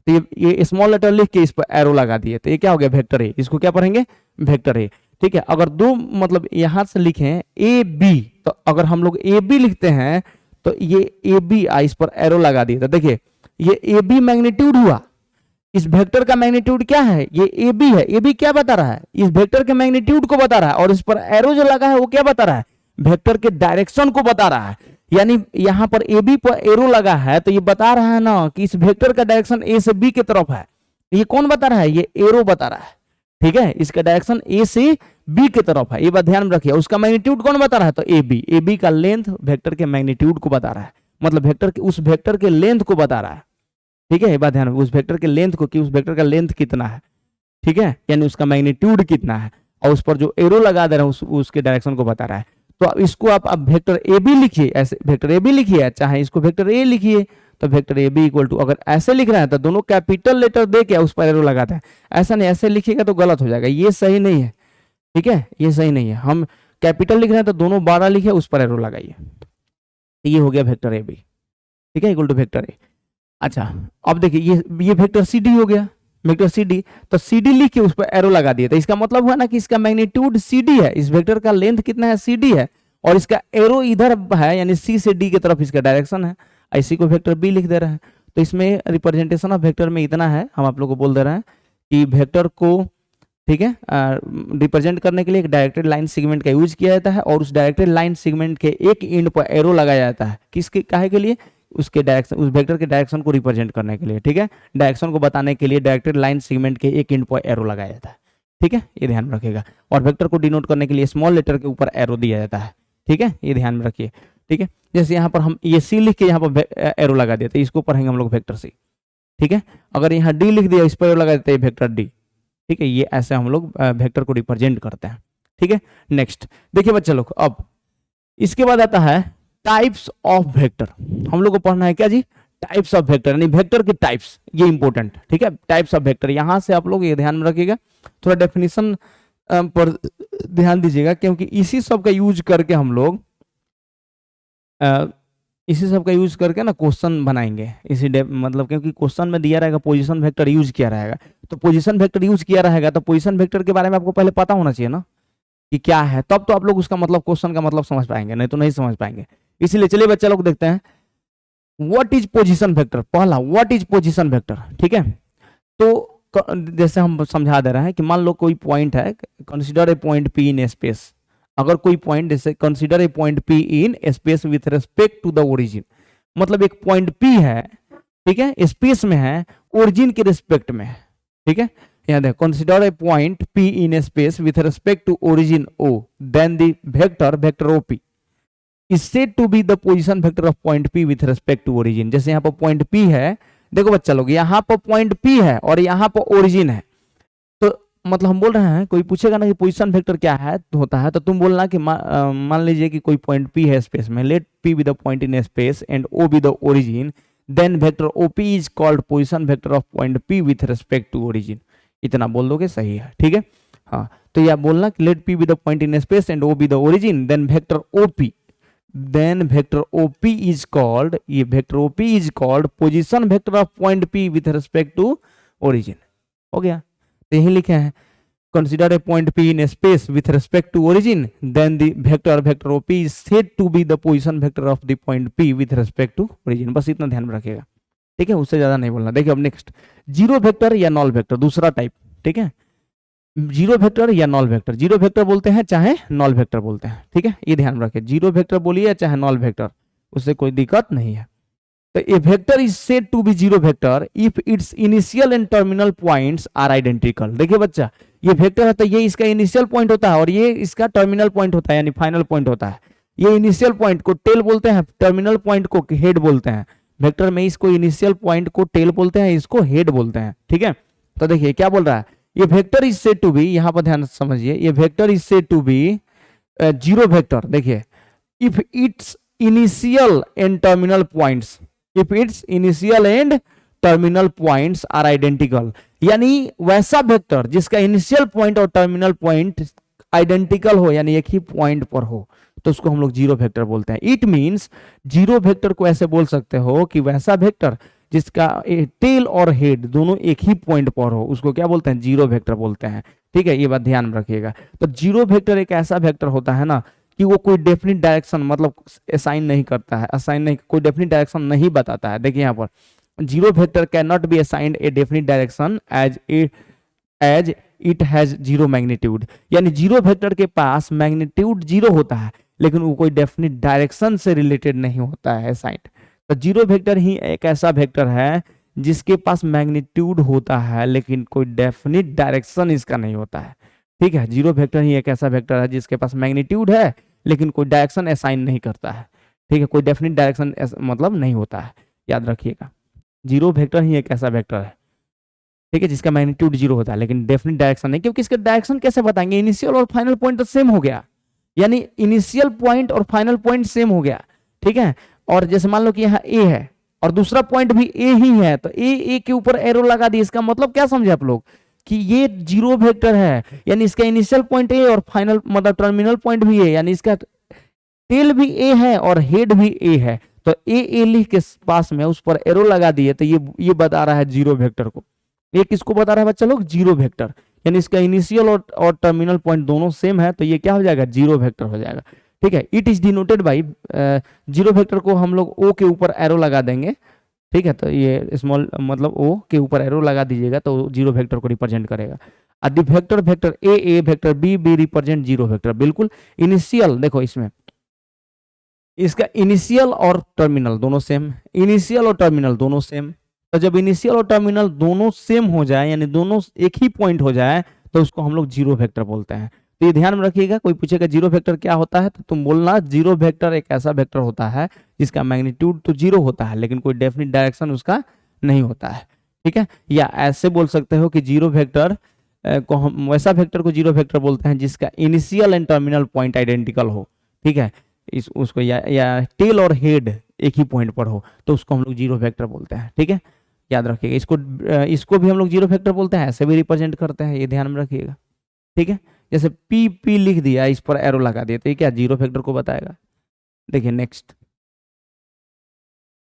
Speaker 1: तो ये स्मॉल लेटर लिख के इस पर एरो लगा दिए, तो ये क्या हो गया, वेक्टर ए। इसको क्या पढ़ेंगे, वेक्टर ए, ठीक है। अगर दो मतलब यहां से लिखें ए बी, तो अगर हम लोग ए बी लिखते हैं तो ये ए बी इस पर एरो लगा दिए, तो देखिए ये ए बी मैग्नीट्यूड हुआ, इस वेक्टर का मैग्नीट्यूड क्या है, ये ए बी है। ए बी क्या बता रहा है, इस वेक्टर के मैग्नीट्यूड को बता रहा है, और इस पर एरो जो लगा है वो क्या बता रहा है, वेक्टर के डायरेक्शन को बता रहा है। यानी यहां पर ए बी पर एरो लगा है तो ये बता रहा है ना कि इस वेक्टर का डायरेक्शन ए से बी की तरफ है। ये कौन बता रहा है, ये एरो बता रहा है, ठीक है। इसका डायरेक्शन ए से बी की तरफ है, ये बात ध्यान रखिए। उसका मैग्नीट्यूड कौन बता रहा है, तो ए बी। ए बी का लेंथ वेक्टर के मैग्नीट्यूड को बता रहा है, मतलब वेक्टर के उस वेक्टर के लेंथ को बता रहा है, ठीक है। ये बात ध्यान, उस वेक्टर के लेंथ को, कि उस वेक्टर का लेंथ कितना है, ठीक है, यानी उसका मैग्नीट्यूड कितना है, और उस पर जो एरो लगा दे रहा है उसके डायरेक्शन को बता रहा है। तो इसको आप अब वेक्टर ए बी लिखिए, ऐसे वेक्टर ए बी लिखिए, चाहे इसको वेक्टर ए लिखिए, तो vector A B equal to, अगर ऐसे लिख रहा है तो दोनों कैपिटल लेटर दे के उस पर एरो लगाता है। ऐसा नहीं, ऐसे लिखिएगा तो गलत हो जाएगा, ये सही नहीं है, ठीक है, ये सही नहीं है। हम कैपिटल लिख रहे हैं तो दोनों 12 लिखे, उस पर एरो लगाइए, ये हो गया वेक्टर ए बी, ठीक है, इक्वल टू वेक्टर ए। अच्छा अब देखिए ये वेक्टर सी डी हो गया, वेक्टर सी डी, तो सी डी लिख के उस पर एरो लगा दिया, तो इसका मतलब हुआ ना कि इसका मैग्नीट्यूड सी डी है, इस वेक्टर का लेंथ कितना है, सी डी है, और इसका एरो इधर है, यानी सी से डी की तरफ इसका डायरेक्शन है। इसी को वेक्टर बी लिख दे रहे हैं। तो इसमें रिप्रेजेंटेशन ऑफ वेक्टर में इतना है, हम आप लोग को बोल दे रहे हैं कि वेक्टर को, ठीक है, रिप्रेजेंट करने के लिए एक डायरेक्टेड लाइन सेगमेंट का यूज किया जाता है, और उस डायरेक्टेड लाइन सेगमेंट के एक एंड पर एरो लगाया जाता है, किसके, काहे के लिए, उसके डायरेक्शन, उस वेक्टर के डायरेक्शन को रिप्रेजेंट करने के लिए, ठीक है, डायरेक्शन को बताने के लिए डायरेक्टेड लाइन सेगमेंट के एक एंड पर एरो लगाया जाता है, ठीक है, ये ध्यान रखिएगा। और वेक्टर को डिनोट करने के लिए स्मॉल लेटर के ऊपर एरो दिया जाता है, ठीक है, ये ध्यान में रखिए, ठीक है। जैसे यहाँ पर हम ये सी लिख के यहाँ पर एरो लगा देते हैं, इसको पढ़ेंगे हम लोग वेक्टर सी, ठीक है। अगर यहाँ डी लिख दिया, इस पर एरो लगा देते हैं, वेक्टर डी, ठीक है। ये ऐसे हम लोग वेक्टर को रिप्रेजेंट करते हैं, ठीक है। नेक्स्ट देखिए बच्चा लोग, अब इसके बाद आता है टाइप्स ऑफ वेक्टर। हम लोग को पढ़ना है क्या जी, टाइप्स ऑफ वेक्टर, यानी वेक्टर के टाइप्स, ये इंपॉर्टेंट, ठीक है। टाइप्स ऑफ वेक्टर, यहां से आप लोग ये ध्यान में रखिएगा, थोड़ा डेफिनेशन पर ध्यान दीजिएगा, क्योंकि इसी सब का यूज करके हम लोग इसी सब का यूज करके ना क्वेश्चन बनाएंगे, मतलब क्योंकि क्वेश्चन में दिया रहेगा पोजीशन वेक्टर यूज किया रहेगा, तो पोजीशन वेक्टर यूज किया रहेगा तो पोजीशन वेक्टर के बारे में आपको पहले पता होना चाहिए ना कि क्या है, तब तो आप लोग उसका मतलब, क्वेश्चन का मतलब समझ पाएंगे, नहीं तो नहीं समझ पाएंगे। इसीलिए चलिए बच्चा लोग देखते हैं व्हाट इज पोजीशन वेक्टर। पहला, व्हाट इज पोजीशन वेक्टर, ठीक है। तो जैसे हम समझा दे रहे हैं कि मान लो कोई पॉइंट है, consider a point P in space. अगर कोई पॉइंट, जैसे consider a point P in space with respect to the origin, मतलब एक पॉइंट पी है, ठीक है, स्पेस में है, ओरिजिन के रिस्पेक्ट में है, ठीक है। यहाँ देखो, consider a point P in space with respect to origin O, then the vector OP is said to be the position vector of point P with respect to origin। जैसे यहाँ पर पॉइंट P है, देखो बच्चा लोग, यहाँ पर point P है और यहाँ पर ओरिजिन है, तो मतलब हम बोल रहे हैं, कोई पूछेगा ना कि पोजीशन वेक्टर क्या है, तो होता है, तो तुम बोलना कि मान लीजिए कि कोई पॉइंट P है स्पेस में, late P be the point in space and O be the origin, then vector OP is called position vector of point P with respect to origin। इतना बोल दोगे सही है, ठीक है। हाँ, तो यह बोलना कि late P be the point in space and O be the origin, then vector OP, then vector OP is called, ये vector OP is called position vector of point P with respect to origin। हो गया, तो यही लिखे हैं, consider a point P in space with respect to origin, then the vector OP is said to be the position vector of the point P with respect to origin। बस इतना ध्यान में रखिएगा, ठीक है, उससे ज्यादा नहीं बोलना। देखिए अब नेक्स्ट, जीरो वेक्टर या नॉल वेक्टर, दूसरा टाइप, ठीक है। जीरो वेक्टर या नॉल वेक्टर, जीरो वेक्टर बोलते हैं चाहे नॉल वेक्टर बोलते हैं, ठीक है, ये ध्यान रखें, जीरो वेक्टर बोलिए चाहे नॉल वेक्टर, उससे कोई दिक्कत नहीं है। तो a vector is said to be zero vector if its initial and terminal points are identical. देखिए बच्चा, ये वेक्टर है तो ये इसका इनिशियल पॉइंट होता है और ये इसका टर्मिनल पॉइंट होता है, यानी फाइनल पॉइंट होता है। ये इनिशियल पॉइंट को टेल बोलते हैं, टर्मिनल पॉइंट को हेड बोलते हैं। वेक्टर में इसको इनिशियल पॉइंट को टेल बोलते हैं, इसको हेड बोलते हैं। ठीक है, तो देखिए क्या बोल रहा है, ये vector is said to be, यहां पर ध्यान से समझिए, ये vector is said to be zero vector. देखिए, if its initial and terminal points, if its initial and terminal points are identical, यानी वैसा वेक्टर जिसका इनिशियल पॉइंट और टर्मिनल पॉइंट आइडेंटिकल हो, यानी एक ही पॉइंट पर हो, तो उसको हम लोग जीरो वेक्टर बोलते हैं। इट मींस जीरो वेक्टर को ऐसे बोल सकते हो कि वैसा वेक्टर जिसका टेल और हेड दोनों एक ही पॉइंट पर हो, उसको क्या बोलते हैं, जीरो वेक्टर बोलते हैं। ठीक है, ये बात ध्यान में रखिएगा। तो जीरो वेक्टर एक ऐसा वेक्टर होता है ना कि वो कोई डेफिनिट डायरेक्शन मतलब असाइन नहीं करता है, असाइन नहीं, कोई डेफिनिट डायरेक्शन नहीं बताता है। देखिए यहाँ पर, zero vector can not be assigned a definite direction as it has zero magnitude, यानी जीरो वेक्टर के पास मैग्नीट्यूड जीरो होता है लेकिन वो कोई डेफिनिट डायरेक्शन से रिलेटेड नहीं होता है असाइंड। तो जीरो वेक्टर ही एक ऐसा वेक्टर है जिसके पास मैग्नीट्यूड होता है लेकिन कोई डेफिनिट डायरेक्शन इसका नहीं होता है। ठीक है, जीरो वेक्टर ही एक ऐसा वेक्टर है जिसके पास मैग्नीट्यूड है लेकिन कोई डायरेक्शन असाइन नहीं करता है। ठीक है, कोई डेफिनिट डायरेक्शन मतलब नहीं होता है, याद रखिएगा। जीरो वेक्टर ही एक ऐसा वेक्टर है, ठीक है, जिसका मैग्नीट्यूड जीरो होता है लेकिन डेफिनिट डायरेक्शन नहीं, क्योंकि इसका डायरेक्शन कैसे बताएंगे, इनिशियल और फाइनल पॉइंट तो सेम हो गया, यानी इनिशियल पॉइंट और फाइनल पॉइंट सेम हो गया। ठीक है, और जैसे मान लो कि यहाँ ए है और दूसरा पॉइंट भी ए ही है, तो ए के ऊपर एरो लगा दी, इसका मतलब क्या समझे आप लोग कि ये जीरो वेक्टर है, यानी इसका इनिशियल पॉइंट ए और फाइनल मतलब टर्मिनल पॉइंट भी ए, यानी इसका टेल भी ए है और हेड भी ए है। तो ए लिख के पास में उस पर एरो लगा दिए, तो ये बता रहा है जीरो वेक्टर को। ये किसको बता रहा है बच्चा लोग, जीरो वेक्टर, यानी इसका इनिशियल और टर्मिनल पॉइंट दोनों सेम है, तो ये क्या हो जाएगा, जीरो वेक्टर हो जाएगा। ठीक है, it is denoted by, zero vector को हम लोग ओ के ऊपर एरो लगा देंगे। ठीक है, तो ये स्मॉल मतलब ओ के ऊपर एरो लगा दीजिएगा तो जीरो वेक्टर को रिप्रेजेंट करेगा। The vector vector A vector B represent zero vector. बिल्कुल, इनिशियल देखो इसमें इसका इनिशियल और टर्मिनल दोनों सेम, इनिशियल और टर्मिनल दोनों सेम। तो जब इनिशियल और टर्मिनल दोनों सेम हो जाए, यानी दोनों एक ही पॉइंट हो जाए, तो उसको हम लोग जीरो वेक्टर बोलते हैं। तो ये ध्यान में रखिएगा, कोई पूछेगा जीरो वेक्टर क्या होता है तो तुम बोलना जीरो वेक्टर एक ऐसा वेक्टर होता है जिसका मैग्नीट्यूड तो जीरो होता है लेकिन कोई डेफिनिट डायरेक्शन उसका नहीं होता है। ठीक है, या ऐसे बोल सकते हो कि जीरो वेक्टर को हम वैसा वेक्टर को जीरो वेक्टर बोलते हैं जिसका initial and terminal point identical हो। ठीक है, उसको या टेल और हेड एक ही पॉइंट पर हो, तो उसको हम लोग जीरो वेक्टर बोलते हैं। ठीक है, याद रखिएगा, इसको भी हम लोग जीरो वेक्टर बोलते हैं, ऐसे भी रिप्रेजेंट करते हैं, ये ध्यान में रखिएगा। ठीक है, जैसे पी लिख दिया, इस पर एरो लगा दिया, तो ये क्या जीरो वेक्टर को बताएगा। देखिए नेक्स्ट,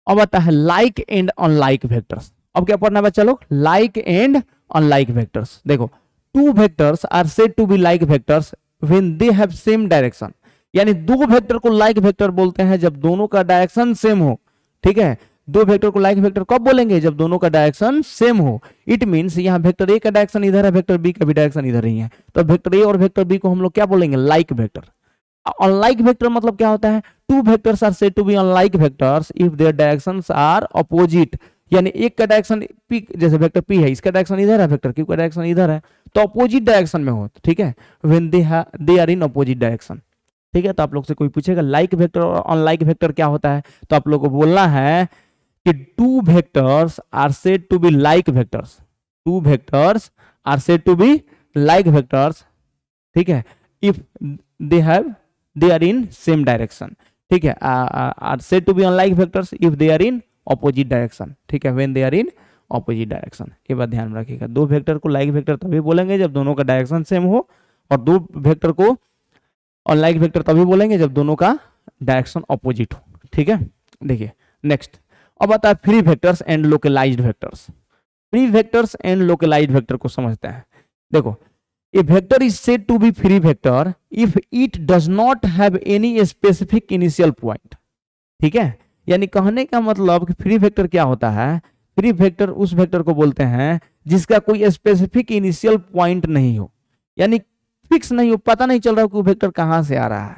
Speaker 1: अब आता है लाइक एंड अनलाइक वेक्टर्स। अब क्या पढ़ना है बच्चा लोग, लाइक एंड अनलाइक वेक्टर्स। देखो, two vectors are said to be like vectors when they have same direction, यानी दो वेक्टर को लाइक वेक्टर बोलते हैं जब दोनों का डायरेक्शन सेम हो। ठीक है, दो वेक्टर को लाइक वेक्टर कब बोलेंगे, जब दोनों का डायरेक्शन सेम हो। इट मींस यहाँ वेक्टर ए का डायरेक्शन इधर है, वेक्टर बी का भी डायरेक्शन इधर ही है, तो वेक्टर ए और वेक्टर बी को हम लोग क्या बोलेंगे, लाइक वेक्टर। अनलाइक वेक्टर मतलब क्या होता है, two vectors are said to be unlike vectors if their directions are opposite, यानी एक का डायरेक्शन पी, जैसे वेक्टर पी है, इसका डायरेक्शन इधर है, वेक्टर क्यू का डायरेक्शन इधर है, तो अपोजिट डायरेक्शन में हो। ठीक है, when they are in opposite direction. ठीक है, तो आप लोग से कोई पूछेगा लाइक वेक्टर और अनलाइक वेक्टर क्या होता है, तो आप लोग को बोलना है कि two vectors are said to be like vectors, two vectors are said to be like vectors. ठीक है, if they are in same direction. ठीक है, are said to be unlike vectors if they are in opposite direction. ठीक है, when they are in opposite direction, ये बात ध्यान में रखिएगा। दो वेक्टर को लाइक वेक्टर तभी बोलेंगे जब दोनों का डायरेक्शन सेम हो, और दो वेक्टर को अनलाइक वेक्टर तभी बोलेंगे जब दोनों का डायरेक्शन ऑपोजिट हो। ठीक है, देखिए नेक्स्ट, अब आता है free vectors and localized vectors. Free vectors and localized vector को समझते हैं। देखो, a vector is said to be free vector if it does not have any specific initial point. ठीक है, यानी कहने का मतलब कि फ्री वेक्टर क्या होता है, फ्री वेक्टर उस वेक्टर को बोलते हैं जिसका कोई स्पेसिफिक इनिशियल पॉइंट नहीं हो, यानी फिक्स नहीं हो, पता नहीं चल रहा कि वो वेक्टर कहां से आ रहा है।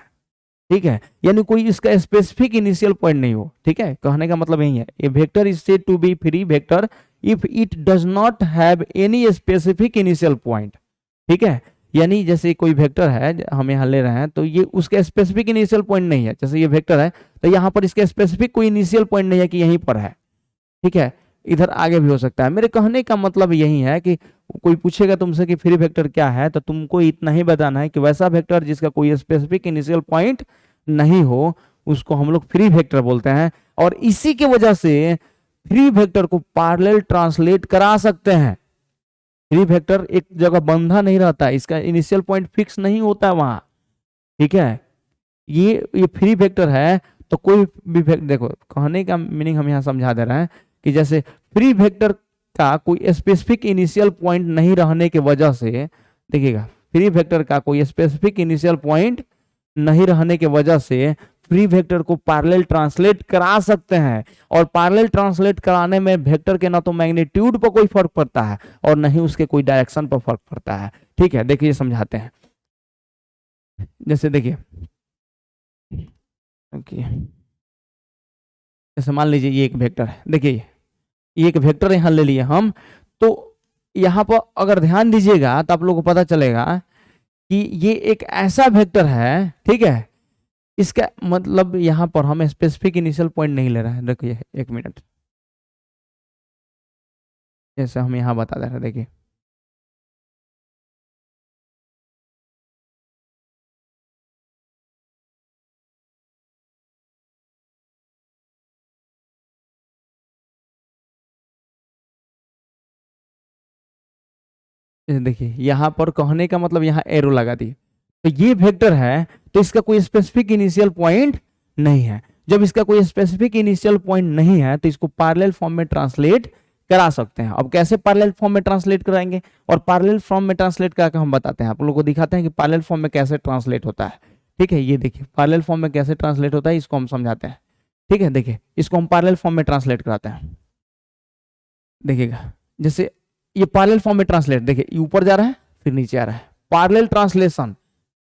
Speaker 1: ठीक है, यानी कोई इसका स्पेसिफिक इनिशियल पॉइंट नहीं हो। ठीक है, कहने का मतलब यही है, a vector is said to be free vector if it does not have any specific initial point. ठीक है, यानी जैसे कोई वेक्टर है हम यहाँ ले रहे हैं, तो ये उसका स्पेसिफिक इनिशियल पॉइंट नहीं है। जैसे ये वेक्टर है तो यहाँ पर इसका स्पेसिफिक कोई इनिशियल पॉइंट नहीं है कि यहीं पर है। ठीक है, इधर आगे भी हो सकता है। मेरे कहने का मतलब यही है कि कोई पूछेगा तुमसे कि फ्री वेक्टर क्या है, तो तुमको इतना ही बताना है कि वैसा वेक्टर जिसका कोई स्पेसिफिक इनिशियल पॉइंट नहीं हो, उसको हम लोग फ्री वेक्टर बोलते हैं। और इसी की वजह से फ्री वेक्टर को पैरेलल ट्रांसलेट करा सकते हैं। फ्री वेक्टर एक जगह बंधा नहीं रहता, इसका इनिशियल पॉइंट फिक्स नहीं होता वहां। ठीक है, ये फ्री वेक्टर है तो कोई भी देखो कहने का मीनिंग हम यहाँ समझा दे रहे हैं कि जैसे फ्री वेक्टर का कोई स्पेसिफिक इनिशियल पॉइंट नहीं रहने की वजह से, देखिएगा फ्री वेक्टर का कोई स्पेसिफिक इनिशियल पॉइंट नहीं रहने की वजह से फ्री वेक्टर को पैरेलल ट्रांसलेट करा सकते हैं। और पैरेलल ट्रांसलेट कराने में वेक्टर के ना तो मैग्नीट्यूड पर कोई फर्क पड़ता है और न ही उसके कोई डायरेक्शन पर फर्क पड़ता है। ठीक है, देखिए समझाते हैं। जैसे देखिए जैसे मान लीजिए ये एक वेक्टर है, देखिए ये एक वेक्टर यहां ले लिए हम, तो यहां पर अगर ध्यान दीजिएगा तो आप लोगों को पता चलेगा कि ये एक ऐसा वेक्टर है। ठीक है, इसका मतलब यहां पर हम स्पेसिफिक इनिशियल पॉइंट नहीं ले रहे हैं। देखिए एक मिनट, जैसे हम यहां बता दे रहे हैं, देखिए देखिए यहां पर कहने का मतलब यहां एरो लगा दी, तो ये वेक्टर है तो इसका कोई स्पेसिफिक इनिशियल पॉइंट नहीं है। जब इसका कोई स्पेसिफिक इनिशियल पॉइंट नहीं है तो इसको पैरेलल फॉर्म में ट्रांसलेट करा सकते हैं। अब कैसे पैरेलल फॉर्म में ट्रांसलेट कराएंगे, और पैरेलल फॉर्म में ट्रांसलेट करके हम बताते हैं, आप लोगों को दिखाते हैं कि पैरेलल फॉर्म में कैसे ट्रांसलेट होता है। ठीक है, ये देखिए पैरेलल फॉर्म में कैसे ट्रांसलेट होता है, इसको हम समझाते हैं। ठीक है, देखिए इसको हम पैरेलल फॉर्म में ट्रांसलेट कराते हैं। देखिएगा जैसे ये पैरेलल फॉर्म में ट्रांसलेट, देखिए ऊपर जा रहा है फिर नीचे आ रहा है, पैरेलल ट्रांसलेशन।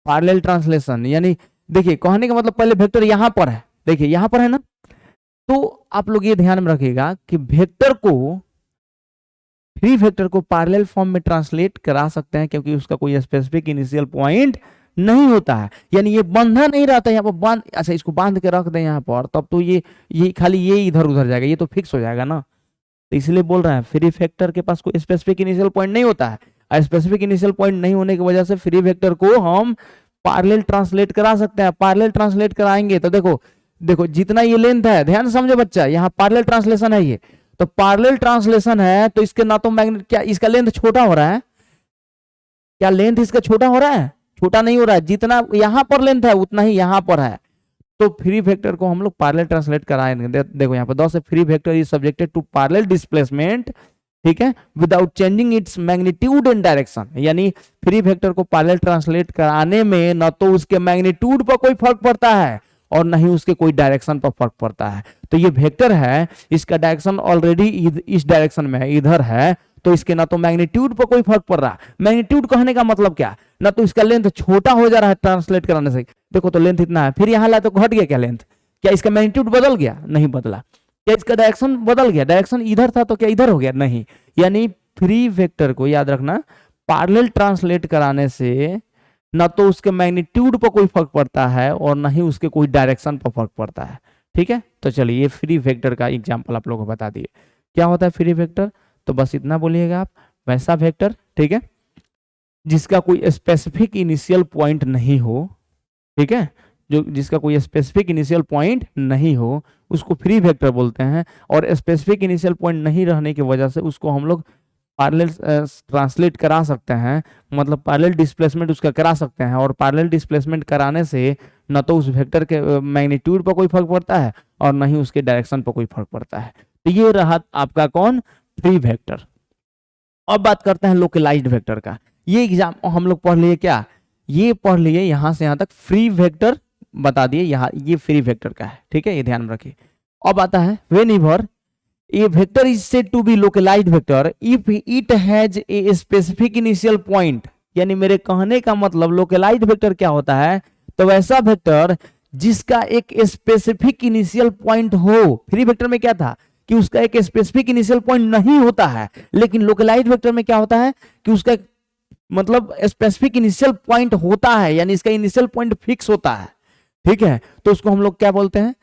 Speaker 1: पैरेलल ट्रांसलेशन यानी देखिए कहने का मतलब पहले वेक्टर यहां पर है, देखिए यहां पर है ना, तो आप लोग ये ध्यान में रखिएगा कि वेक्टर को, फ्री वेक्टर को पैरेलल फॉर्म में ट्रांसलेट करा सकते हैं क्योंकि उसका कोई स्पेसिफिक इनिशियल पॉइंट नहीं होता है, यानी ये बंधा नहीं रहता यहाँ पर बांध। अच्छा इसको बांध के रख दें यहाँ पर, तब तो ये खाली ये इधर उधर जाएगा, ये तो फिक्स हो जाएगा ना। तो इसलिए बोल रहे हैं फ्री वेक्टर के पास कोई स्पेसिफिक इनिशियल पॉइंट नहीं होता है, और स्पेसिफिक इनिशियल पॉइंट नहीं होने की वजह से फ्री वेक्टर को हम पैरेलल ट्रांसलेट करा सकते हैं। पैरेलल ट्रांसलेट कराएंगे तो देखो देखो जितना ये लेंथ है, ध्यान से समझो बच्चा, यहाँ पैरेलल ट्रांसलेशन है, ये तो पैरेलल ट्रांसलेशन है तो इसके ना तो मैग्नेट, क्या इसका लेंथ छोटा हो रहा है, क्या लेंथ इसका छोटा हो रहा है, छोटा नहीं हो रहा है, जितना यहाँ पर लेंथ है उतना ही यहाँ पर है। तो फ्री वेक्टर को हम लोग पैरेलल ट्रांसलेट कराएंगे। देखो यहाँ पर दो से free vector is subjected to parallel displacement, ठीक है, without changing its magnitude and direction. यानी फ्री वेक्टर को पैरेलल ट्रांसलेट कराने में न तो उसके मैग्नीट्यूड पर कोई फर्क पड़ता है और न ही उसके कोई डायरेक्शन पर फर्क पड़ता है। तो ये वेक्टर है, इसका डायरेक्शन ऑलरेडी इस डायरेक्शन में है, इधर है, तो इसके ना तो मैग्नीट्यूड पर कोई फर्क पड़ रहा है। मैग्नीट्यूड कहने का मतलब क्या, ना तो इसका लेंथ छोटा हो जा रहा है ट्रांसलेट कराने से, देखो तो लेंथ इतना है, फिर यहाँ ला तो घट गया क्या लेंथ, क्या इसका मैग्नीट्यूड बदल गया, नहीं बदला। क्या इसका डायरेक्शन बदल गया, डायरेक्शन इधर था तो क्या इधर हो गया, नहीं। यानी फ्री वेक्टर को याद रखना, पैरेलल ट्रांसलेट कराने से ना तो उसके मैग्नीट्यूड पर कोई फर्क पड़ता है और ना ही उसके कोई डायरेक्शन पर फर्क पड़ता है। ठीक है, तो चलिए ये फ्री वेक्टर का एग्जांपल आप लोगों को बता दिए क्या होता है फ्री वेक्टर। तो बस इतना बोलिएगा आप, वैसा वेक्टर, ठीक है, जिसका कोई स्पेसिफिक इनिशियल पॉइंट नहीं हो, ठीक है, जो जिसका कोई स्पेसिफिक इनिशियल पॉइंट नहीं हो उसको फ्री वेक्टर बोलते हैं। और स्पेसिफिक इनिशियल पॉइंट नहीं रहने की वजह से उसको हम लोग पैरेलल ट्रांसलेट करा सकते हैं, मतलब पैरेलल डिस्प्लेसमेंट उसका करा सकते हैं। और पैरेलल डिस्प्लेसमेंट कराने से न तो उस वेक्टर के मैग्नीट्यूड पर कोई फर्क पड़ता है और न ही उसके डायरेक्शन पर कोई फर्क पड़ता है। तो ये रहा आपका कौन, फ्री वेक्टर। अब बात करते हैं लोकलाइज्ड वेक्टर का। ये एग्जाम हम लोग पढ़ लिए, क्या ये पढ़ लिए यहां से यहां तक फ्री वेक्टर बता दिए, यहाँ ये फ्री वेक्टर का है, ठीक है, ये ध्यान रखिए। अब आता है whenever a vector is said to be localized vector if it has a specific initial point। यानी मेरे कहने का मतलब लोकलाइज्ड वेक्टर क्या होता है, तो वैसा वेक्टर जिसका एक स्पेसिफिक इनिशियल पॉइंट हो। फ्री वेक्टर में क्या था कि उसका एक स्पेसिफिक इनिशियल पॉइंट नहीं होता है, लेकिन लोकलाइज्ड वेक्टर में क्या होता है कि उसका एक मतलब स्पेसिफिक इनिशियल पॉइंट होता है, यानी इसका इनिशियल पॉइंट फिक्स होता है। ठीक है, तो उसको हम लोग क्या बोलते हैं,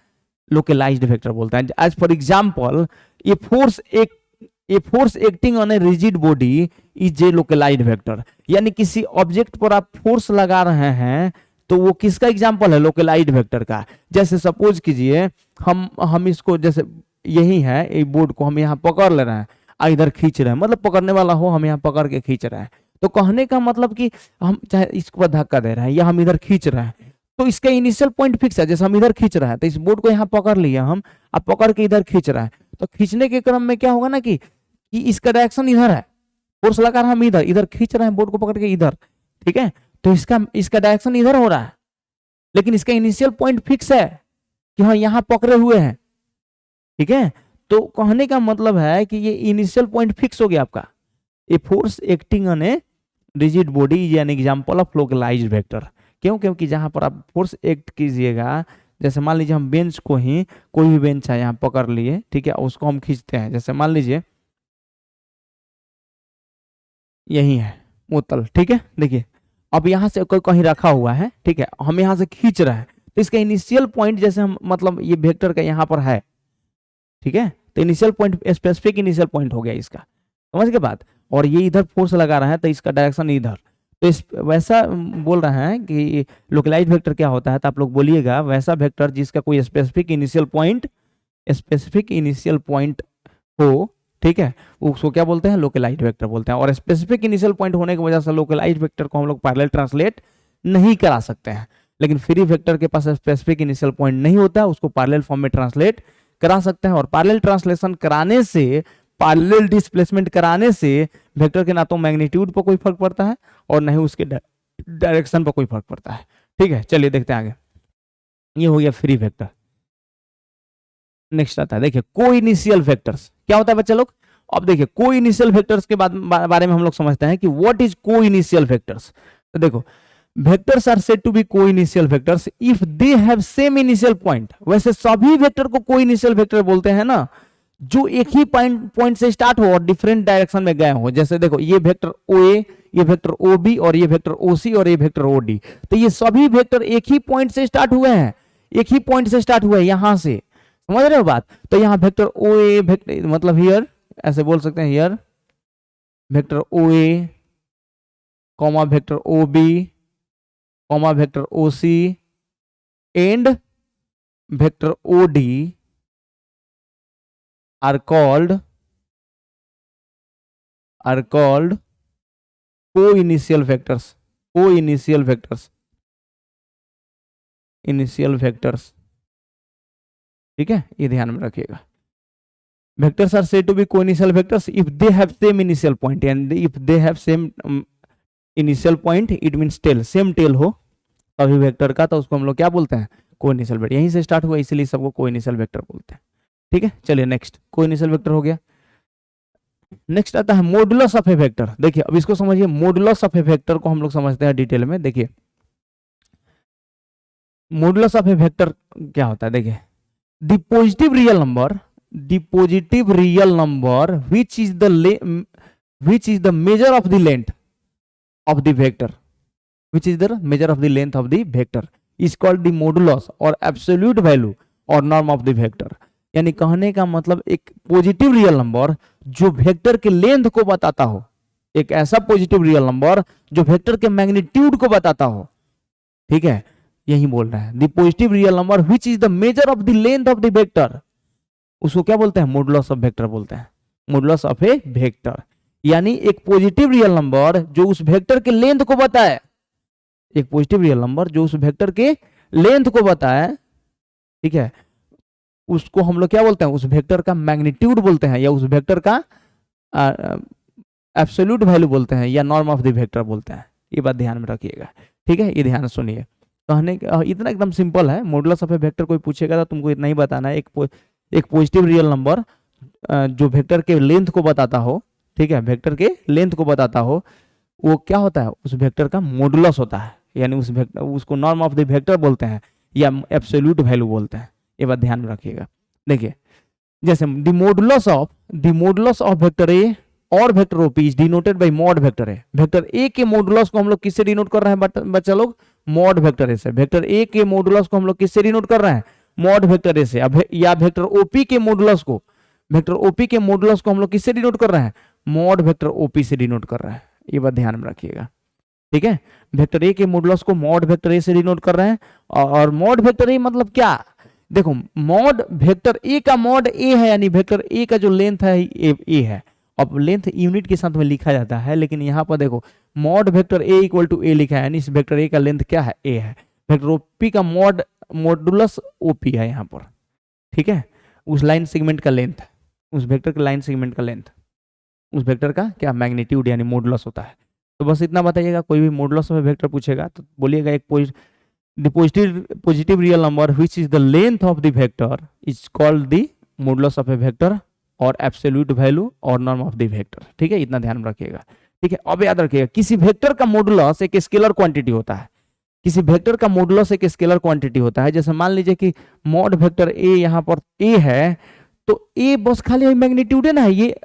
Speaker 1: लोकलाइज्ड वेक्टर बोलते हैं। As for example a force acting on a rigid body is a localized vector, यानी किसी ऑब्जेक्ट पर आप फोर्स लगा रहे हैं तो वो किसका एग्जांपल है, लोकलाइज्ड वेक्टर का। जैसे सपोज कीजिए हम इसको, जैसे यही है, ये बोर्ड को हम यहाँ पकड़ ले रहे हैं, इधर खींच रहे हैं, मतलब पकड़ने वाला हो, हम यहाँ पकड़ के खींच रहे हैं। तो कहने का मतलब कि हम चाहे इसको धक्का दे रहे हैं या हम इधर खींच रहे हैं, तो इसका इनिशियल पॉइंट फिक्स है। जैसे हम इधर खींच रहे हैं तो इस बोर्ड को यहाँ पकड़ लिया हम, अब पकड़ के इधर खींच रहे हैं, तो खींचने के क्रम में क्या होगा ना कि इसका डायरेक्शन इधर है, फोर्स लगा रहे हैं हम इधर, इधर खींच रहे हैं बोर्ड को पकड़ के इधर। ठीक है, तो इसका डायरेक्शन इधर हो रहा है, लेकिन इसका इनिशियल पॉइंट फिक्स है कि हाँ यहाँ पकड़े हुए हैं। ठीक है, तो कहने का मतलब है कि ये इनिशियल पॉइंट फिक्स हो गया आपका। A force acting on a rigid body is an example of localized vector. क्यों? क्योंकि जहां पर आप फोर्स एक्ट कीजिएगा, जैसे मान लीजिए हम बेंच को ही, कोई भी बेंच है यहाँ पकड़ लिए, ठीक है, उसको हम खींचते हैं। जैसे मान लीजिए यही है बोतल, ठीक है, देखिए अब यहाँ से कोई कहीं रखा हुआ है, ठीक है, हम यहाँ से खींच रहे हैं, तो इसका इनिशियल पॉइंट जैसे हम मतलब ये वेक्टर का यहाँ पर है, ठीक है, तो initial point specific initial point हो गया इसका, समझ के बात। और ये इधर फोर्स लगा रहा है तो इसका डायरेक्शन इधर, तो इस वैसा बोल रहे हैं कि लोकलाइज्ड वेक्टर क्या होता है, तो आप लोग बोलिएगा वैसा वेक्टर जिसका कोई स्पेसिफिक इनिशियल पॉइंट हो, ठीक है, उसको क्या बोलते हैं, लोकलाइज्ड वेक्टर बोलते हैं। और स्पेसिफिक इनिशियल पॉइंट होने की वजह से लोकलाइज्ड वेक्टर को हम लोग पैरेलल ट्रांसलेट नहीं करा सकते हैं, लेकिन फ्री वेक्टर के पास स्पेसिफिक इनिशियल पॉइंट नहीं होता, उसको पैरेलल फॉर्म में ट्रांसलेट करा सकते हैं। और पैरेलल ट्रांसलेशन कराने से, पैरेलल डिस्प्लेसमेंट कराने से वेक्टर के ना तो मैग्नीट्यूड पर कोई फर्क पड़ता है और न ही उसके डायरेक्शन पर कोई फर्क पड़ता है। ठीक है, चलिए देखते हैं आगे। ये हो गया फ्री वेक्टर। नेक्स्ट आता है, देखिए कोइनिशियल वेक्टर्स क्या होता है बच्चे लोग। अब देखिए कोइनिशियल वेक्टर्स के बारे में हम लोग समझते हैं कि व्हाट इज कोइनिशियल वेक्टर्स। तो देखो vectors are said to be coinitial vectors if they have same initial point. वैसे सभी वेक्टर को कोइनिशियल वेक्टर बोलते हैं ना, जो एक ही पॉइंट से स्टार्ट हो और डिफरेंट डायरेक्शन में गए हो। जैसे देखो ये वेक्टर OA, ये वेक्टर OB और ये वेक्टर OC और ये वेक्टर OD, तो ये सभी वेक्टर एक ही पॉइंट से स्टार्ट हुए हैं, एक ही पॉइंट से स्टार्ट हुए हैं यहां से, समझ रहे हो बात। तो यहाँ वेक्टर OA वेक्टर मतलब हियर ऐसे बोल सकते हैं, here vector OA comma vector OB comma vector OC and vector OD are called co-initial vectors, initial vectors। ठीक है, ये ध्यान में रखिएगा। Vectors are said to be co-initial vectors if they have same initial point, and if they have same initial point it means tail, same tail हो अभी vector का, तो उसको हम लोग क्या बोलते हैं, को-इनिशियल वेक्टर। यहीं से स्टार्ट हुआ इसलिए सबको को-इनिशियल वेक्टर बोलते हैं। ठीक है, चलिए नेक्स्ट, को-इनिशियल वेक्टर हो गया। नेक्स्ट आता है मॉडुलस ऑफ ए वेक्टर। देखिए अब इसको समझिए, मॉडुलस ऑफ ए वेक्टर को हम लोग समझते हैं डिटेल में। देखिए मॉडुलस ऑफ ए वेक्टर क्या होता है, देखिए the positive real number which is the measure of the length of the vector, which is the measure of the length of the vector is called the modulus और absolute value और norm of the vector। यानी कहने का मतलब एक positive real number जो vector के length को बताता हो, एक ऐसा पॉजिटिव रियल नंबर जो वेक्टर के मैग्नीट्यूड को बताता हो। ठीक है, यही बोल रहा है, the positive real number which is the measure of the length of the vector, उसको क्या बोलते हैं, मॉडुलस ऑफ वेक्टर बोलते हैं, मॉडुलस ऑफ ए वेक्टर। यानी एक पॉजिटिव रियल नंबर जो उस वेक्टर के लेंथ को बताए, एक पॉजिटिव रियल नंबर जो उस वेक्टर के लेंथ को बताए, ठीक है, उसको हम लोग क्या बोलते हैं, उस वेक्टर का मैग्नीट्यूड बोलते हैं, या उस वेक्टर का एब्सोल्यूट वैल्यू बोलते हैं, या नॉर्म ऑफ द वेक्टर बोलते हैं। ये बात ध्यान में रखिएगा। ठीक है, ये ध्यान सुनिए, कहने इतना एकदम सिंपल है। मॉडुलस ऑफ ए वेक्टर कोई पूछेगा तो तुमको इतना ही बताना है, एक पॉजिटिव रियल नंबर जो वेक्टर के लेंथ को बताता हो, ठीक है, वेक्टर के लेंथ को बताता हो, वो क्या होता है, उस वेक्टर का मॉडुलस होता है, यानी उस वेक्टर, उसको नॉर्म ऑफ द वेक्टर बोलते हैं। या एब्सोल्यूट वैल्यू बोलते हैं, ये बात ध्यान में रखिएगा। देखिए जैसे द मॉडुलस ऑफ वेक्टर ए और vector OP is denoted by mod vector A. Vector a के मॉडुलस को हम लोग किससे डिनोट कर रहे हैं बच्चा लोग? मॉड वेक्टर ए से। वेक्टर ए के मॉडुलस को हम लोग किससे डिनोट कर रहे हैं? मॉड वेक्टर ए से। अब या वेक्टर ओपी के मॉडुलस को हम लोग किससे डिनोट कर रहे हैं? मॉड वेक्टर ओपी से डिनोट कर रहे हैं, ये बात ध्यान में रखिएगा। ठीक है, वेक्टर ए के मॉडुलस को मॉड वेक्टर ए से डिनोट कर रहे हैं। और मॉड वेक्टर ए मतलब क्या? देखो मॉड वेक्टर ए का मॉड ए है, यानी वेक्टर ए का जो लेंथ है ए है। अब लेंथ यूनिट के साथ में लिखा जाता है, लेकिन यहाँ पर देखो mod vector A equal to a लिखा है, यानी इस वेक्टर ए का लेंथ क्या है? ए है। वेक्टर ओपी का मॉडुलस ओपी है यहाँ पर। ठीक है, उस लाइन सेगमेंट का लेंथ, उस वेक्टर के लाइन सेगमेंट का लेंथ, उस वेक्टर का क्या? मैग्नीट्यूड यानी मॉडुलस होता है। तो बस इतना बताइएगा। कोई भी मॉडुलस ऑफ वेक्टर पूछेगा तो बोलिएगा एक positive real number which is the length of the vector is called the modulus of a vector और एब्सोल्यूट वैल्यू और नॉर्म ऑफ द वेक्टर। ठीक है, इतना ध्यान में रखिएगा। ठीक है, अब याद रखिएगा किसी वेक्टर का मॉडुलस एक स्केलर क्वांटिटी होता है। किसी वेक्टर का मॉडुलस एक स्केलर क्वांटिटी होता है। जैसे मान लीजिए कि मॉड वेक्टर ए यहाँ पर ए है, तो ए बस खाली मैग्नीट्यूड है ना, ये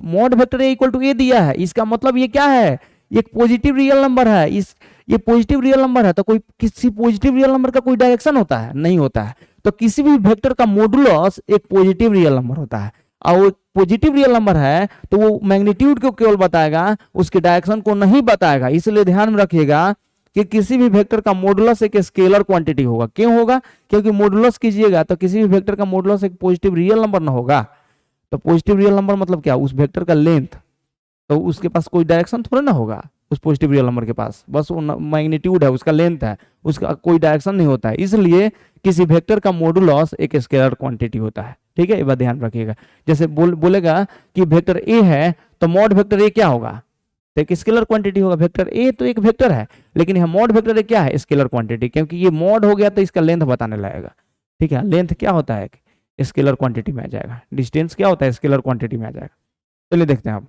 Speaker 1: mod vector A equal to a दिया है, इसका मतलब ये क्या है? ये पॉजिटिव रियल नंबर है। ये पॉजिटिव रियल नंबर है, तो कोई किसी पॉजिटिव रियल नंबर का कोई डायरेक्शन होता है? नहीं होता है। तो किसी भी वेक्टर का मॉडुलस एक पॉजिटिव रियल नंबर होता है, और वो पॉजिटिव रियल नंबर है तो वो मैग्नीट्यूड को केवल बताएगा, उसके डायरेक्शन को नहीं बताएगा। इसलिए ध्यान में रखिएगा कि किसी भी वेक्टर का मॉडुलस एक स्केलर क्वांटिटी होगा। क्यों होगा? क्योंकि मॉडुलस कीजिएगा तो किसी भी वेक्टर का मॉडुलस एक पॉजिटिव रियल नंबर ना होगा। तो पॉजिटिव रियल नंबर मतलब क्या? उस वेक्टर का लेंथ, तो उसके पास कोई डायरेक्शन थोड़ा ना होगा उस पॉजिटिव रियल नंबर के पास, बस वो मैग्नीट्यूड है, उसका लेंथ है, उसका कोई डायरेक्शन नहीं होता है। इसलिए किसी वेक्टर का मॉडुलस एक स्केलर क्वांटिटी होता है। ठीक है, ये बात ध्यान रखिएगा। जैसे बोलेगा कि वेक्टर ए है तो मॉड वेक्टर ए क्या होगा? तो एक स्केलर क्वांटिटी होगा। वेक्टर ए तो एक वेक्टर है, लेकिन यह मॉड वेक्टर ए क्या है? Scalar quantity. क्योंकि ये मॉड हो गया तो इसका लेंथ बताने लगेगा। ठीक है, लेंथ क्या होता है? स्केलर क्वांटिटी में आ जाएगा। डिस्टेंस क्या होता है? स्केलर क्वांटिटी में आ जाएगा। चलिए देखते हैं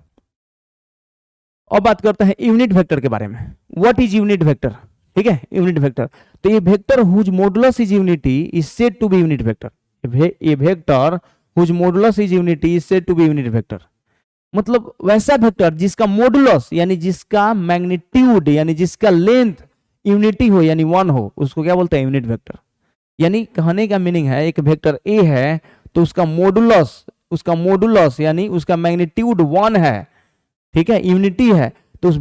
Speaker 1: अब बात करते हैं यूनिट वेक्टर के बारे में। What is unit vector? ठीक है, यूनिट वेक्टर तो ये vector whose modulus is unity is said to be unit vector. ये vector whose modulus is unity is said to be unit vector. मतलब वैसा वेक्टर जिसका मॉडुलस यानी जिसका मैग्नीट्यूड यानी जिसका लेंथ यूनिटी हो यानी 1 हो, उसको क्या बोलते हैं? Unit vector. यानी कहने का मीनिंग है एक वेक्टर ए है तो उसका मॉडुलस यानी उसका मैग्नीट्यूड 1 है। ठीक है, यूनिटी है, तो इस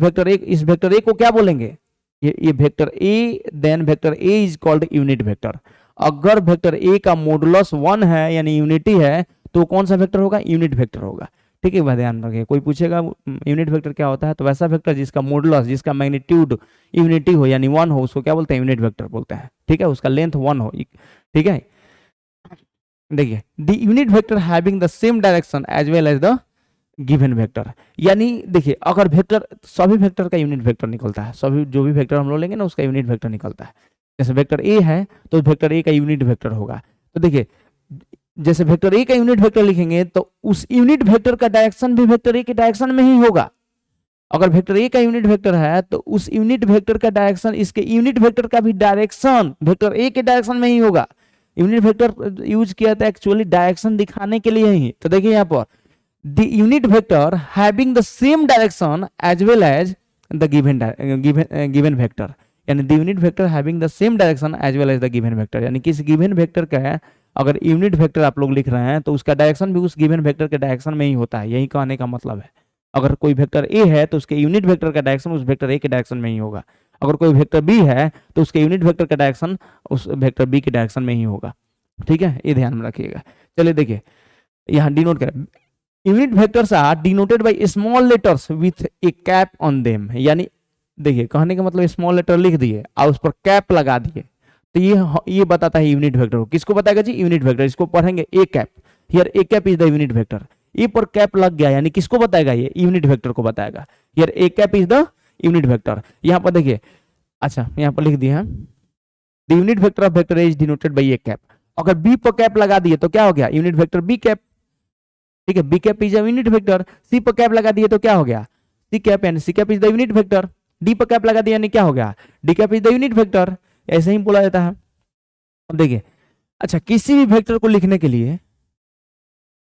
Speaker 1: वेक्टर ए को क्या बोलेंगे? ये vector A, then vector A is called unit vector. अगर वेक्टर ए का मॉडुलस 1 है यानी यूनिटी है तो कौन सा वेक्टर होगा? यूनिट वेक्टर होगा। ठीक है, ध्यान रखिए। कोई पूछेगा यूनिट वेक्टर क्या होता है, तो वैसा वेक्टर जिसका मॉडुलस जिसका मैग्नीट्यूड यूनिटी हो यानी 1 हो, उसको क्या बोलते हैं? यूनिट वेक्टर बोलते हैं। ठीक है, उसका लेंथ 1 हो। ठीक है, देखिए the unit vector having the same direction as well as the given vector. यानी देखिए अगर वेक्टर, सभी वेक्टर का यूनिट वेक्टर निकलता है, सभी जो भी वेक्टर हम लोग लेंगे ना उसका यूनिट वेक्टर निकलता है। जैसे वेक्टर ए है तो वेक्टर ए का यूनिट वेक्टर होगा। तो देखिए जैसे वेक्टर ए का यूनिट वेक्टर लिखेंगे तो उस यूनिट वेक्टर का डायरेक्शन भी वेक्टर ए के डायरेक्शन में ही होगा। अगर वेक्टर ए का यूनिट वेक्टर है तो उस यूनिट वेक्टर का डायरेक्शन इसके यूनिट वेक्टर का भी डायरेक्शन वेक्टर ए के डायरेक्शन में ही होगा। यूनिट वेक्टर यूज किया था एक्चुअली डायरेक्शन दिखाने के लिए ही। तो देखिए यहाँ पर the unit vector having the same direction as well as the given vector, यानी the unit vector having the same direction as well as the given vector, यानी किसी given vector का अगर यूनिट वेक्टर आप लोग लिख रहे हैं तो उसका डायरेक्शन भी उस गिवन वेक्टर के डायरेक्शन में ही होता है। यही कहने का मतलब है। अगर कोई वेक्टर ए है तो उसके यूनिट वेक्टर का डायरेक्शन उस वेक्टर ए के डायरेक्शन में ही होगा। अगर कोई वेक्टर बी है तो उसके यूनिट वेक्टर का डायरेक्शन उस वेक्टर बी के डायरेक्शन में ही होगा। ठीक है, ये ध्यान में रखिएगा। चलिए देखिए यहाँ डिनोट करें, unit vectors are denoted by small letters with a cap on them. यानी देखिए कहने का मतलब स्मॉल लेटर लिख दिए और उस पर कैप लगा दिए तो ये बताता है यूनिट वेक्टर को। किसको बताएगा जी? Unit vector. इसको पढ़ेंगे a cap. Here a cap is the unit vector. A पर कैप लग गया यानी किसको बताएगा? ये यूनिट वेक्टर को बताएगा। Here a cap is the unit vector. यहाँ पर देखिए, अच्छा यहाँ पर लिख दिया है the unit vector of vector A is denoted by a cap. अगर बी पर कैप लगा दिए तो क्या हो गया? Unit vector b cap. ठीक है, b cap is a unit vector. C पर कैप लगा दिए तो क्या हो गया? सी कैप, यानी C cap is the unit vector. D पर कैप लगा दिया यानी क्या हो गया? D cap is the unit vector. ऐसे ही बोला जाता है। अब देखिए, अच्छा किसी भी वेक्टर को लिखने के लिए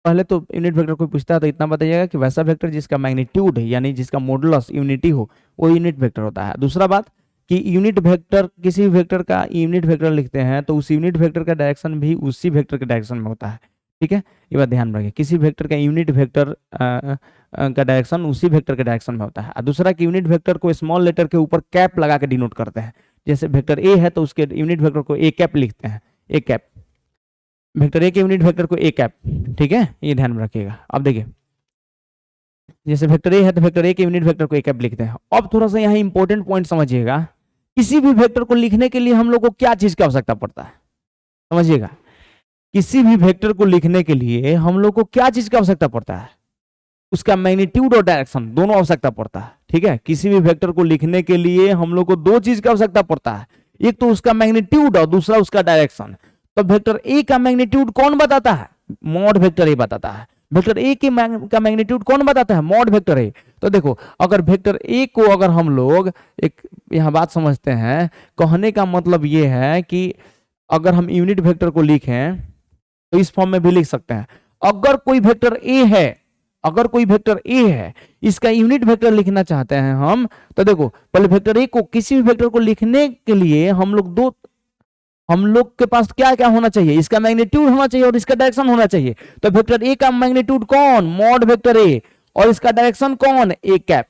Speaker 1: पहले तो यूनिट वेक्टर कोई पूछता है तो इतना बताइएगा कि वैसा वेक्टर जिसका मैग्नीट्यूड है यानी जिसका मॉडुलस यूनिटी हो वो यूनिट वेक्टर होता है। दूसरा बात कि यूनिट वेक्टर, किसी भी वेक्टर का यूनिट वेक्टर लिखते हैं तो उस यूनिट वेक्टर का डायरेक्शन भी उसी वेक्टर के डायरेक्शन में होता है। ठीक है, ये बात ध्यान रखिए, किसी वेक्टर का यूनिट वेक्टर का डायरेक्शन उसी वेक्टर के डायरेक्शन में होता है। और दूसरा कि यूनिट वेक्टर को स्मॉल लेटर के ऊपर कैप लगा के डिनोट करते हैं। जैसे वेक्टर ए है तो उसके यूनिट वेक्टर को ए कैप लिखते हैं, ए कैप, वेक्टर ए के यूनिट वेक्टर को ए कैप। ठीक है, ये ध्यान में रखिएगा। अब देखिए, जैसे वेक्टर ए है तो वेक्टर ए के यूनिट वेक्टर को ए कैप लिखते हैं। अब थोड़ा सा यहाँ इंपॉर्टेंट पॉइंट समझिएगा, किसी भी वेक्टर को लिखने के लिए हम लोग को क्या चीज की आवश्यकता पड़ता है, समझिएगा। किसी भी वेक्टर को लिखने के लिए हम लोग को क्या चीज की आवश्यकता पड़ता है, उसका मैग्नीट्यूड और डायरेक्शन दोनों आवश्यकता पड़ता है। ठीक है, किसी भी वेक्टर को लिखने के लिए हम लोग को दो चीज की आवश्यकता पड़ता है, एक तो उसका मैग्नीट्यूड और दूसरा उसका डायरेक्शन। तो वेक्टर ए का मैग्नीट्यूड कौन बताता है, मॉड वेक्टर ए बताता है। वेक्टर ए का मैग्नीट्यूड कौन बताता है, मॉड वेक्टर ए। तो देखो, अगर वेक्टर ए को अगर हम लोग एक यहाँ बात समझते हैं, कहने का मतलब ये है कि अगर हम यूनिट वेक्टर को लिखें तो इस फॉर्म में भी लिख सकते हैं। अगर कोई वेक्टर ए है, अगर कोई वेक्टर ए है, इसका यूनिट वेक्टर लिखना चाहते हैं हम, तो देखो पहले वेक्टर ए को, किसी भी वेक्टर को लिखने के लिए हम लोग के पास क्या क्या होना चाहिए, इसका मैग्नीट्यूड होना चाहिए और इसका डायरेक्शन होना चाहिए। तो वेक्टर ए का मैग्नीट्यूड कौन, मॉड वेक्टर ए, और इसका डायरेक्शन कौन, ए कैप।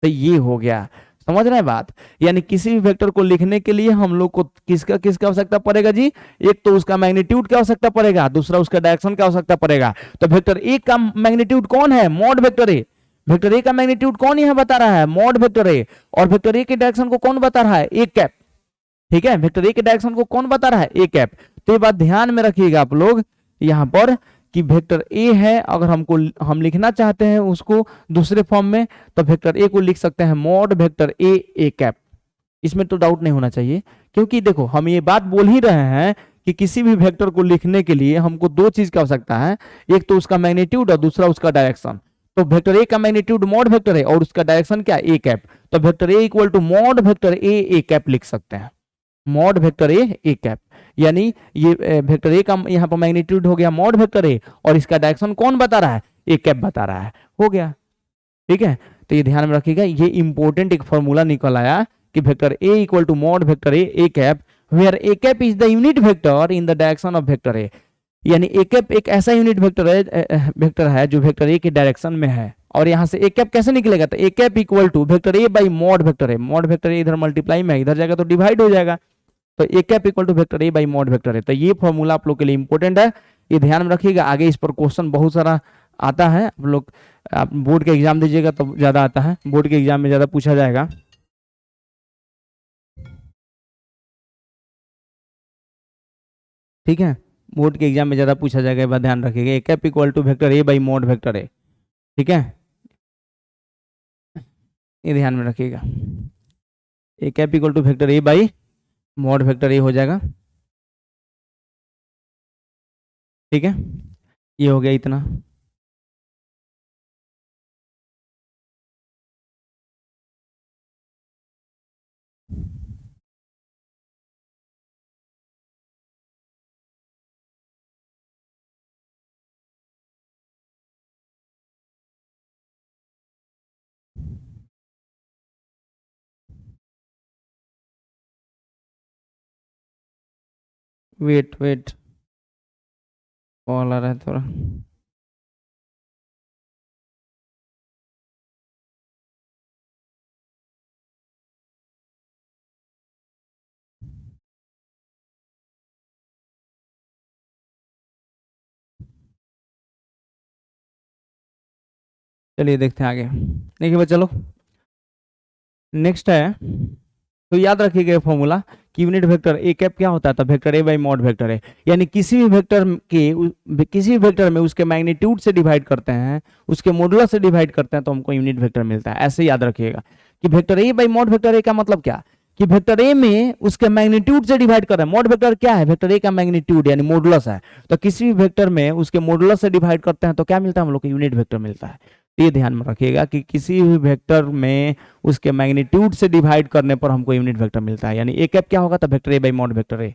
Speaker 1: तो ये हो गया, समझ रहे हैं बात। यानी किसी भी वेक्टर को लिखने के लिए हम लोग को किसका किसका आवश्यकता पड़ेगा जी, एक तो उसका मैग्नीट्यूड की आवश्यकता पड़ेगा, दूसरा उसका डायरेक्शन की आवश्यकता पड़ेगा। तो वेक्टर ए का मैग्नीट्यूड कौन है, mod vector A. Vector A का मैग्नीट्यूड कौन यहां बता रहा है, मॉड वेक्टर ए। और वेक्टर ए के डायरेक्शन को कौन बता रहा है, ए कैप। ठीक है, वेक्टर ए के डायरेक्शन को कौन बता रहा है, ए कैप। तो ये बात ध्यान में रखिएगा आप लोग यहां पर कि वेक्टर ए है, अगर हम लिखना चाहते हैं उसको दूसरे फॉर्म में, तो वेक्टर ए को लिख सकते हैं mod vector A, A cap. इसमें तो डाउट नहीं होना चाहिए, क्योंकि देखो हम ये बात बोल ही रहे हैं कि किसी भी वेक्टर को लिखने के लिए हमको दो चीज की आवश्यकता है, एक तो उसका मैग्नीट्यूड और दूसरा उसका डायरेक्शन। तो वेक्टर ए का मैग्नीट्यूड मॉड वेक्टर है और उसका डायरेक्शन क्या, ए कैप। तो vector A equal to mod vector A, A cap लिख सकते हैं, mod vector A, A cap. यानी ये वेक्टर ए का यहाँ पर मैग्नीट्यूड हो गया मॉड वेक्टर ए, और इसका डायरेक्शन कौन बता रहा है, ए कैप बता रहा है, हो गया। ठीक है, तो ये ध्यान में रखिएगा, ये इंपॉर्टेंट एक फॉर्मूला निकल आया कि vector A equal to mod vector A, A cap, where A cap is the unit vector in the direction of vector A. यानी ए कैप एक ऐसा यूनिट वेक्टर है जो वेक्टर ए के डायरेक्शन में है। और यहां से ए कैप कैसे निकलेगा, तो a cap equal to vector A by mod vector a. Mod vector a इधर मल्टीप्लाई में, इधर जाएगा तो डिवाइड हो जाएगा, तो a cap equal to vector A by mod vector ए। तो ये फॉर्मूला आप लोग के लिए इंपॉर्टेंट है, ये ध्यान में रखिएगा। आगे इस पर क्वेश्चन बहुत सारा आता है, आप लोग आप बोर्ड के एग्जाम दीजिएगा तो ज्यादा आता है, बोर्ड के एग्जाम में ज्यादा पूछा जाएगा। ठीक है, बोर्ड के एग्जाम में ज्यादा पूछा जाएगा, ये बात ध्यान रखिएगा। A cap equal to vector A by mod vector ए। ठीक है, ये ध्यान में रखिएगा, a cap equal to vector A by mod vector a हो जाएगा। ठीक है, ये हो गया इतना। वेट वेट, कॉल आ रहा है थोड़ा। चलिए देखते हैं आगे। देखिए भाई, चलो नेक्स्ट है, तो याद रखिएगा फॉर्मूला कि यूनिट वेक्टर ए कैप क्या होता है, तो vector A by mod vector A. यानी किसी भी वेक्टर किसी भी वेक्टर में उसके मैग्नीट्यूड से डिवाइड करते हैं, उसके मॉडुलस से डिवाइड करते हैं, तो हमको यूनिट वेक्टर मिलता है। ऐसे याद रखिएगा कि vector A by mod vector A का मतलब क्या, कि वेक्टर ए में उसके मैग्नीट्यूड से डिवाइड कर रहे हैं। मॉड वेक्टर क्या है, वेक्टर ए का मैग्नीट्यूड यानी मॉडुलस है, तो किसी भी वेक्टर में उसके मॉडुलस से डिवाइड करते हैं तो क्या मिलता है हम लोग को, यूनिट वेक्टर मिलता है। ये ध्यान में रखिएगा कि किसी भी वेक्टर में उसके मैग्नीट्यूड से डिवाइड करने पर हमको यूनिट वेक्टर मिलता है। यानी ए कैप क्या होगा, तो vector A by mod vector A.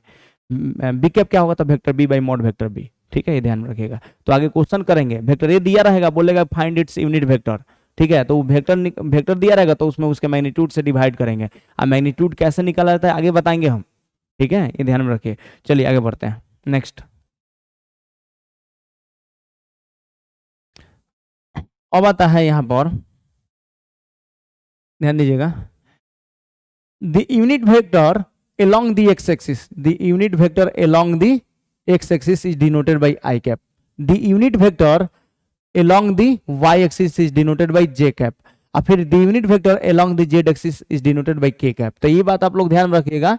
Speaker 1: B cap क्या होगा, तो vector B by mod vector B. ठीक है, ये ध्यान में रखिएगा। तो आगे क्वेश्चन करेंगे, वेक्टर ए दिया रहेगा, बोलेगा फाइंड इट्स यूनिट वेक्टर। ठीक है, तो वेक्टर वेक्टर दिया रहेगा तो उसमें उसके मैग्नीट्यूड से डिवाइड करेंगे। अब मैग्नीट्यूड कैसे निकाला जाता है आगे बताएंगे हम। ठीक है, ये ध्यान में रखिए। चलिए आगे बढ़ते हैं, नेक्स्ट। अब आता है यहाँ पर, ध्यान दीजिएगा, the unit vector along the x-axis, the unit vector along the x-axis is denoted by I cap. The unit vector along the y-axis is denoted by j cap. और फिर the unit vector along the z-axis is denoted by k cap. तो ये बात आप लोग ध्यान रखिएगा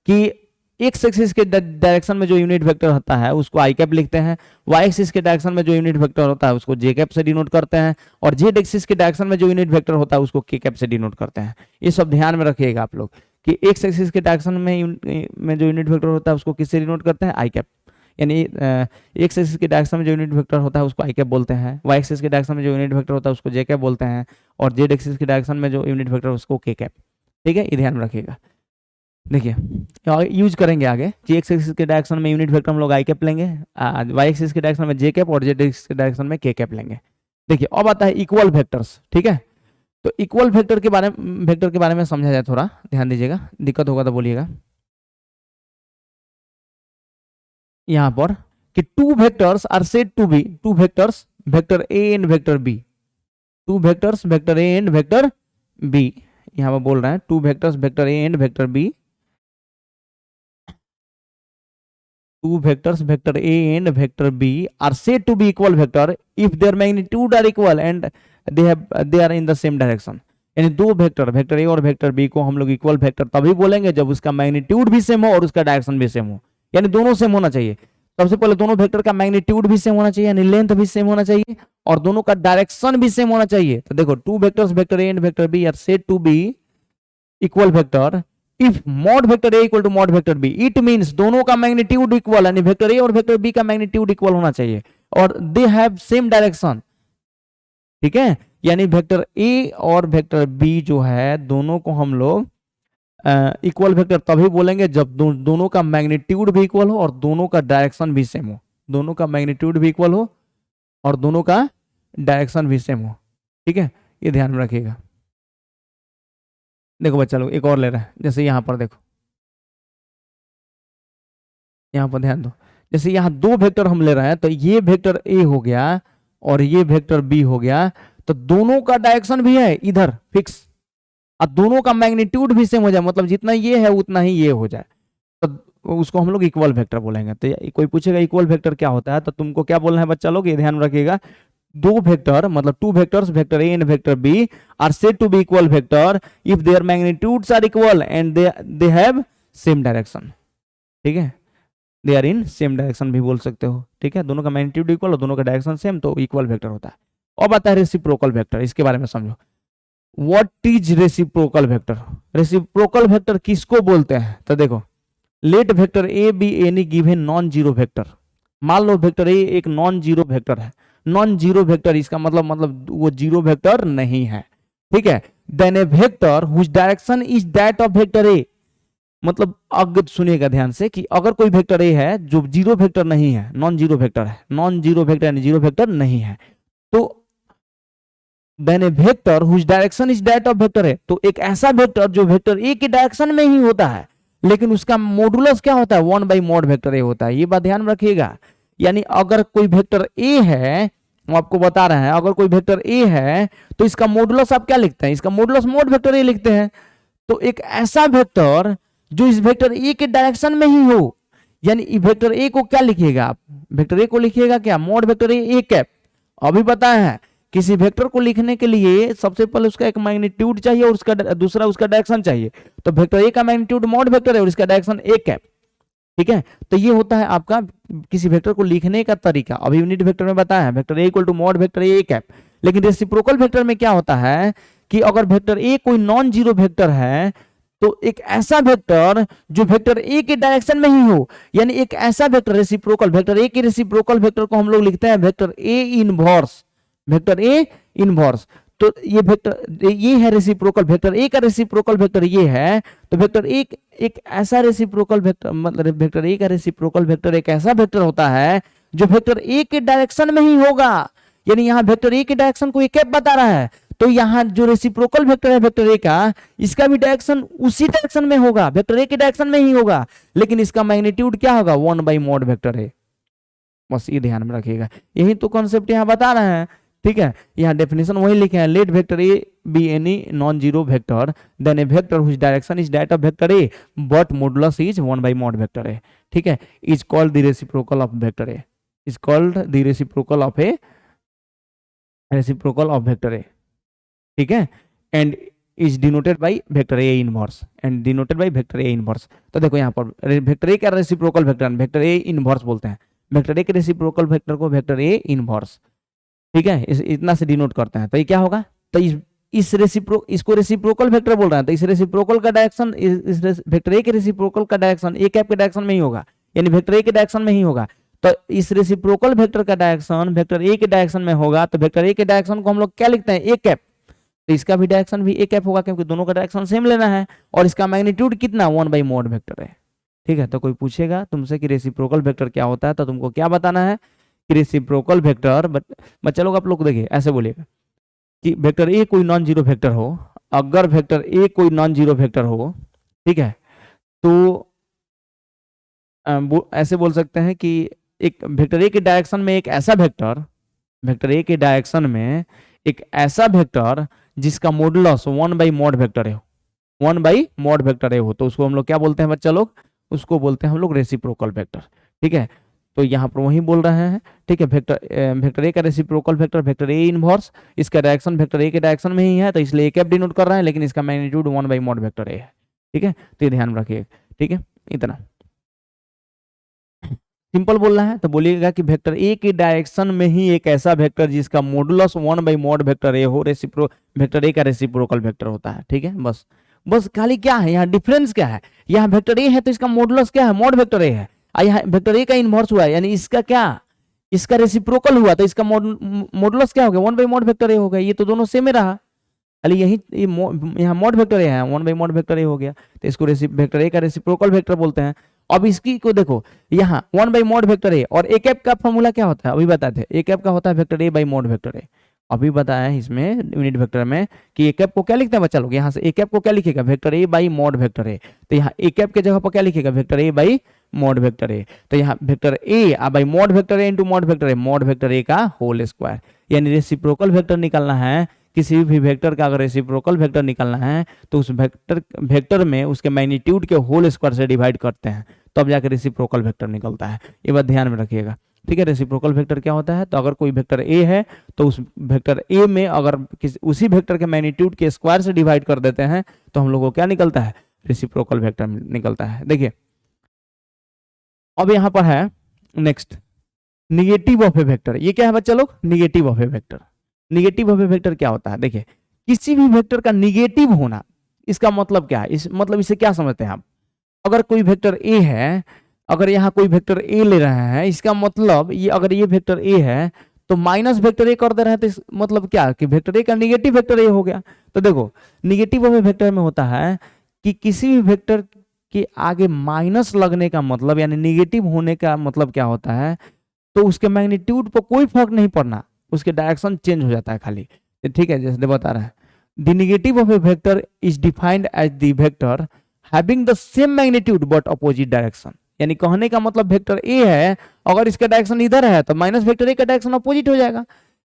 Speaker 1: कि एक्स एक्सिस के डायरेक्शन में जो यूनिट वेक्टर होता है उसको आई कैप लिखते हैं, वाई एक्सिस के डायरेक्शन में जो यूनिट वेक्टर होता है उसको जे कैप से डिनोट करते हैं, और जेड एक्सिस के डायरेक्शन में जो यूनिट वेक्टर होता है उसको के कैप से डिनोट करते हैं। ये सब ध्यान में रखिएगा आप लोग कि एक्स एक्सिस के डायरेक्शन में जो यूनिट वेक्टर होता है उसको किससे डिनोट करते हैं, आई कैप। यानी एक्स एक्सिस के डायरेक्शन में जो यूनिट वेक्टर होता है उसको आई कैप बोलते हैं, वाई एक्सिस के डायरेक्शन में जो यूनिट वेक्टर होता है उसको जे कैप बोलते हैं, और जेड एक्सिस के डायरेक्शन में जो यूनिट वेक्टर उसको के कैप। ठीक है, ये ध्यान में रखिएगा। देखिए यूज करेंगे आगे कि एक्स एक्सिस के डायरेक्शन में यूनिट वेक्टर हम लोग आई कैप लेंगे, वाई एक्सिस के डायरेक्शन में जे कैप, और जेड एक्सिस के डायरेक्शन में के कैप लेंगे। देखिए अब आता है इक्वल वेक्टर्स। ठीक है, तो इक्वल वेक्टर के बारे में समझा जाए, थोड़ा ध्यान दीजिएगा, दिक्कत होगा तो बोलिएगा। यहां पर कि two vectors are said to be, two vectors vector A and vector B, two vectors vector A and vector B, यहां पर बोल रहे हैं two vectors vector A and vector B, two vectors vector a and vector b are said to be equal vector if their magnitude are equal and they are in the same direction। यानी दो vector vector ए और vector B को हम लोग equal vector तभी बोलेंगे जब उसका मैग्नीट्यूड भी सेम हो और उसका डायरेक्शन भी सेम हो, यानी दोनों सेम होना चाहिए। सबसे पहले दोनों वेक्टर का मैग्नीट्यूड भी सेम होना चाहिए, यानी लेंथ भी सेम होना चाहिए, और दोनों का डायरेक्शन भी सेम होना चाहिए। तो देखो two vectors vector A and vector B are said to be equal vector if mod vector A equal to mod vector B, it means दोनों का मैग्नीट्यूड इक्वल, यानी वेक्टर ए और वेक्टर बी का मैग्नीट्यूड इक्वल होना चाहिए, और दे have same direction. ठीक है, यानी वेक्टर ए और वेक्टर बी जो है दोनों को हम लोग इक्वल वेक्टर तभी बोलेंगे जब दोनों का मैग्नीट्यूड भी इक्वल हो और दोनों का डायरेक्शन भी सेम हो, दोनों का मैग्नीट्यूड भी इक्वल हो और दोनों का डायरेक्शन भी सेम हो। ठीक है, ये ध्यान में रखिएगा। देखो बच्चा लोग एक और ले रहे हैं, जैसे यहाँ पर देखो, यहाँ पर ध्यान दो, जैसे यहाँ दो वेक्टर हम ले रहे हैं, तो ये वेक्टर ए हो गया और ये वेक्टर बी हो गया, तो दोनों का डायरेक्शन भी है इधर फिक्स, और दोनों का मैग्नीट्यूड भी सेम हो जाए, मतलब जितना ये है उतना ही ये हो जाए, तो उसको हम लोग इक्वल वेक्टर बोलेंगे। तो कोई पूछेगा इक्वल वेक्टर क्या होता है, तो तुमको क्या बोलना है बच्चा लोग, ये ध्यान रखिएगा, दो वेक्टर मतलब two vectors vector A and vector B are said to be equal vector if their magnitudes are equal and they have same direction. ठीक है, they are in same direction भी बोल सकते हो। ठीक है, दोनों का मैग्नीट्यूड इक्वल और दोनों का डायरेक्शन सेम, तो इक्वल वेक्टर होता है। अब आता है रेसिप्रोकल वेक्टर, इसके बारे में समझो। What is reciprocal vector? Reciprocal vector किसको बोलते हैं? तो देखो, let vector A be any given non zero vector. मान लो वेक्टर ए एक नॉन जीरो वेक्टर है, नॉन जीरो वेक्टर इसका मतलब वो जीरो वेक्टर नहीं है। ठीक है, then a vector whose direction is that of vector A, मतलब अगर सुनिएगा ध्यान से कि अगर कोई वेक्टर ए है जो जीरो वेक्टर नहीं है, नॉन जीरो वेक्टर है, नॉन जीरो वेक्टर यानी जीरो वेक्टर नहीं है, तो then a vector whose direction is that of vector ए, तो एक ऐसा वेक्टर जो वेक्टर ए के डायरेक्शन में ही होता है लेकिन उसका मॉडुलस क्या होता है, 1 बाई मॉड वेक्टर ए होता है। ये बात ध्यान रखिएगा। यानी अगर कोई वेक्टर ए है, हम आपको बता रहे हैं, अगर कोई वेक्टर ए है तो इसका मॉडुलस आप क्या लिखते हैं, इसका मॉडुलस मॉड वेक्टर ए लिखते हैं। तो एक ऐसा वेक्टर जो इस वेक्टर ए के डायरेक्शन में ही हो, यानी वेक्टर ए को क्या लिखिएगा आप, वेक्टर ए को लिखिएगा क्या, मॉड वेक्टर ए कैप। अभी बताए हैं किसी वेक्टर को लिखने के लिए सबसे पहले उसका एक मैग्नीट्यूड चाहिए और उसका दूसरा उसका डायरेक्शन चाहिए, तो वेक्टर ए का मैग्नीट्यूड मॉड वेक्टर है और इसका डायरेक्शन ए कैप। ठीक है, तो ये होता है आपका किसी वेक्टर को लिखने का तरीका। अभी यूनिट वेक्टर में बताया है vector A equal to mod vector A cap, लेकिन रेसिप्रोकल वेक्टर में क्या होता है कि अगर वेक्टर ए कोई नॉन जीरो वेक्टर है तो एक ऐसा वेक्टर जो वेक्टर ए के डायरेक्शन में ही हो, यानी एक ऐसा वेक्टर रेसिप्रोकल वेक्टर ए के रेसिप्रोकल वेक्टर को हम लोग लिखते हैं vector A inverse, vector A inverse. तो ये वेक्टर ये है रेसिप्रोकल वेक्टर ए का रेसिप्रोकल वेक्टर ये है, तो वेक्टर एक ऐसा रेसिप्रोकल वेक्टर, मतलब वेक्टर ए का रेसिप्रोकल वेक्टर एक ऐसा वेक्टर होता है जो वेक्टर ए के डायरेक्शन में ही होगा। यानी यहाँ वेक्टर ए के डायरेक्शन को ये कैप बता रहा है, तो यहाँ जो रेसिप्रोकल वेक्टर है वेक्टर ए का, इसका भी डायरेक्शन उसी डायरेक्शन में होगा, वेक्टर ए के डायरेक्शन में ही होगा, लेकिन इसका मैग्नीट्यूड क्या होगा, 1/mod वेक्टर ए। बस ये ध्यान में रखिएगा, यही तो कॉन्सेप्ट यहाँ बता रहे हैं। ठीक है, यहाँ डेफिनेशन वही लिखे हैं, let vector A be any non zero vector then a vector which direction is that of vector A but modulus is 1/mod vector ए। ठीक है, is called the reciprocal of vector A, is called the reciprocal of vector ए। ठीक है, and is denoted by vector A inverse, and denoted by vector A inverse. तो देखो यहाँ पर vector A का reciprocal vector A inverse बोलते हैं, vector a के रेसिप्रोकल वेक्टर को वेक्टर ए इनवर्स। ठीक है, इतना से डिनोट करते हैं, तो ये क्या होगा, तो इसको रेसिप्रोकल वेक्टर बोल रहे हैं, तो इस रेसिप्रोकल का डायरेक्शन इस वेक्टर ए के रेसिप्रोकल का डायरेक्शन ए कैप के डायरेक्शन में ही होगा, यानी वेक्टर ए के डायरेक्शन में ही होगा। तो इस रेसिप्रोकल वेक्टर का डायरेक्शन वेक्टर ए के डायरेक्शन में होगा, तो वेक्टर ए के डायरेक्शन को हम लोग क्या लिखते हैं, ए कैप, तो इसका भी डायरेक्शन भी ए कैप होगा, क्योंकि दोनों का डायरेक्शन सेम लेना है, और इसका मैग्नीट्यूड कितना, 1/mod वेक्टर है। ठीक है, तो कोई पूछेगा तुमसे कि रेसिप्रोकल वेक्टर क्या होता है, तो तुमको क्या बताना है कि रेसिप्रोकल वेक्टर, बच्चा लोग आप लोग देखिए ऐसे बोलिएगा कि वेक्टर ए कोई नॉन जीरो वेक्टर हो, अगर वेक्टर ए कोई नॉन जीरो वेक्टर हो, ठीक है, तो ऐसे बोल सकते हैं कि एक वेक्टर ए के डायरेक्शन में एक ऐसा वेक्टर, वेक्टर ए के डायरेक्शन में एक ऐसा वेक्टर जिसका मॉडुलस 1/mod वेक्टर है, 1/mod वेक्टर हो, तो उसको हम लोग क्या बोलते हैं बच्चा लोग, उसको बोलते हैं हम लोग रेसिप्रोकल वेक्टर। ठीक है, तो यहाँ पर वही बोल रहे हैं। ठीक है, वेक्टर ए का reciprocal vector vector A inverse, इसका डायरेक्शन वेक्टर ए के डायरेक्शन में ही है, तो इसलिए ए कैप डिनोट कर रहे हैं, लेकिन इसका मैग्नीट्यूड 1/mod वेक्टर ए है। ठीक है, तो ये ध्यान रखिए। ठीक है, इतना सिंपल बोलना है तो बोलिएगा कि वेक्टर ए के डायरेक्शन में ही एक ऐसा वेक्टर जिसका मॉडुलस 1/mod वेक्टर ए हो, वेक्टर ए का रेसिप्रोकल वेक्टर होता है। ठीक है, बस खाली क्या है यहाँ डिफरेंस क्या है, यहाँ वेक्टर ए है तो इसका मॉडुलस क्या है, mod वेक्टर ए है, यहाँ वेक्टर ए का इनवर्स हुआ है, यानी इसका क्या, इसका रेसिप्रोकल हुआ, तो इसका मॉडुलस क्या हो गया, 1/mod वेक्टर ए हो गया। ये तो दोनों सेम ही रहा, खाली यही यहाँ mod वेक्टर ए है, 1/mod वेक्टर ए हो गया, तो इसको वेक्टर ए का रेसिप्रोकल वेक्टर बोलते हैं। अब इसकी को देखो, यहाँ 1/mod वेक्टर ए और ए कैप का फॉर्मूला क्या होता है, अभी बताते हैं। ए कैप का होता है vector A by mod vector A, अभी बताया है इसमें यूनिट वेक्टर में कि ए कैप को क्या लिखते हैं बच्चा लोग, यहाँ से ए कैप को क्या लिखेगा, vector A by mod vector A, तो यहाँ ए कैप के जगह पर क्या लिखेगा, vector A by mod vector A, तो यहाँ vector A by mod vector A into mod vector A का होल स्क्वायर, यानी रेसिप्रोकल वेक्टर निकालना है, किसी भी वेक्टर का अगर रेसिप्रोकल वेक्टर निकालना है तो उस वेक्टर में उसके मैग्नीट्यूड के होल स्क्वायर से डिवाइड करते हैं, तब जाकर रेसिप्रोकल वेक्टर निकलता है। ये बात ध्यान में रखिएगा। ठीक है, रेसिप्रोकल वेक्टर क्या होता है, तो अगर कोई वेक्टर ए है तो उस वेक्टर ए में अगर उसी वेक्टर के मैग्नीट्यूड के स्क्वायर से डिवाइड कर देते हैं तो हम लोग को क्या निकलता है, रेसिप्रोकल वेक्टर निकलता है। देखिए अब यहाँ पर है next negative of a vector. ये क्या है बच्चा लोग, negative of a vector. Negative of a vector क्या होता है, देखिए किसी भी वेक्टर का निगेटिव होना, इसका मतलब क्या है, इसे क्या समझते हैं आप, अगर कोई वेक्टर ए है, अगर यहाँ कोई वेक्टर ए ले रहे हैं, इसका मतलब ये अगर ये वेक्टर ए है तो माइनस वेक्टर ए कर दे रहे हैं, तो मतलब क्या कि वेक्टर ए का निगेटिव वेक्टर ए हो गया। तो देखो निगेटिव ऑफ ए वेक्टर में होता है कि किसी भी वेक्टर के आगे माइनस लगने का मतलब, यानी निगेटिव होने का मतलब क्या होता है, तो उसके मैग्नीट्यूड पर कोई फर्क नहीं पड़ना, उसके डायरेक्शन चेंज हो जाता है खाली। ठीक है, जैसे बता रहा है, the negative of a vector is defined as the vector having the same magnitude but opposite direction. यानी कहने का मतलब वेक्टर ए है, अगर इसका डायरेक्शन इधर है तो माइनस वेक्टर ए का डायरेक्शन अपोजिट हो जाएगा,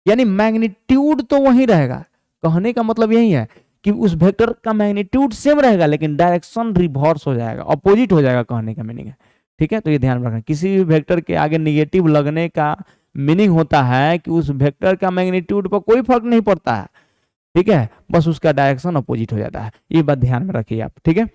Speaker 1: यानी मैग्नीट्यूड तो वही रहेगा। कहने का मतलब यही है कि उस वेक्टर का मैग्नीट्यूड सेम रहेगा लेकिन डायरेक्शन रिवर्स हो जाएगा, अपोजिट हो जाएगा, कहने का मीनिंग है। ठीक है, तो ये ध्यान रखना, किसी भी वेक्टर के आगे निगेटिव लगने का मीनिंग होता है कि उस वेक्टर का मैग्नीट्यूड पर कोई फर्क नहीं पड़ता है। ठीक है, बस उसका डायरेक्शन अपोजिट हो जाता है, ये बात ध्यान में रखिए आप। ठीक है,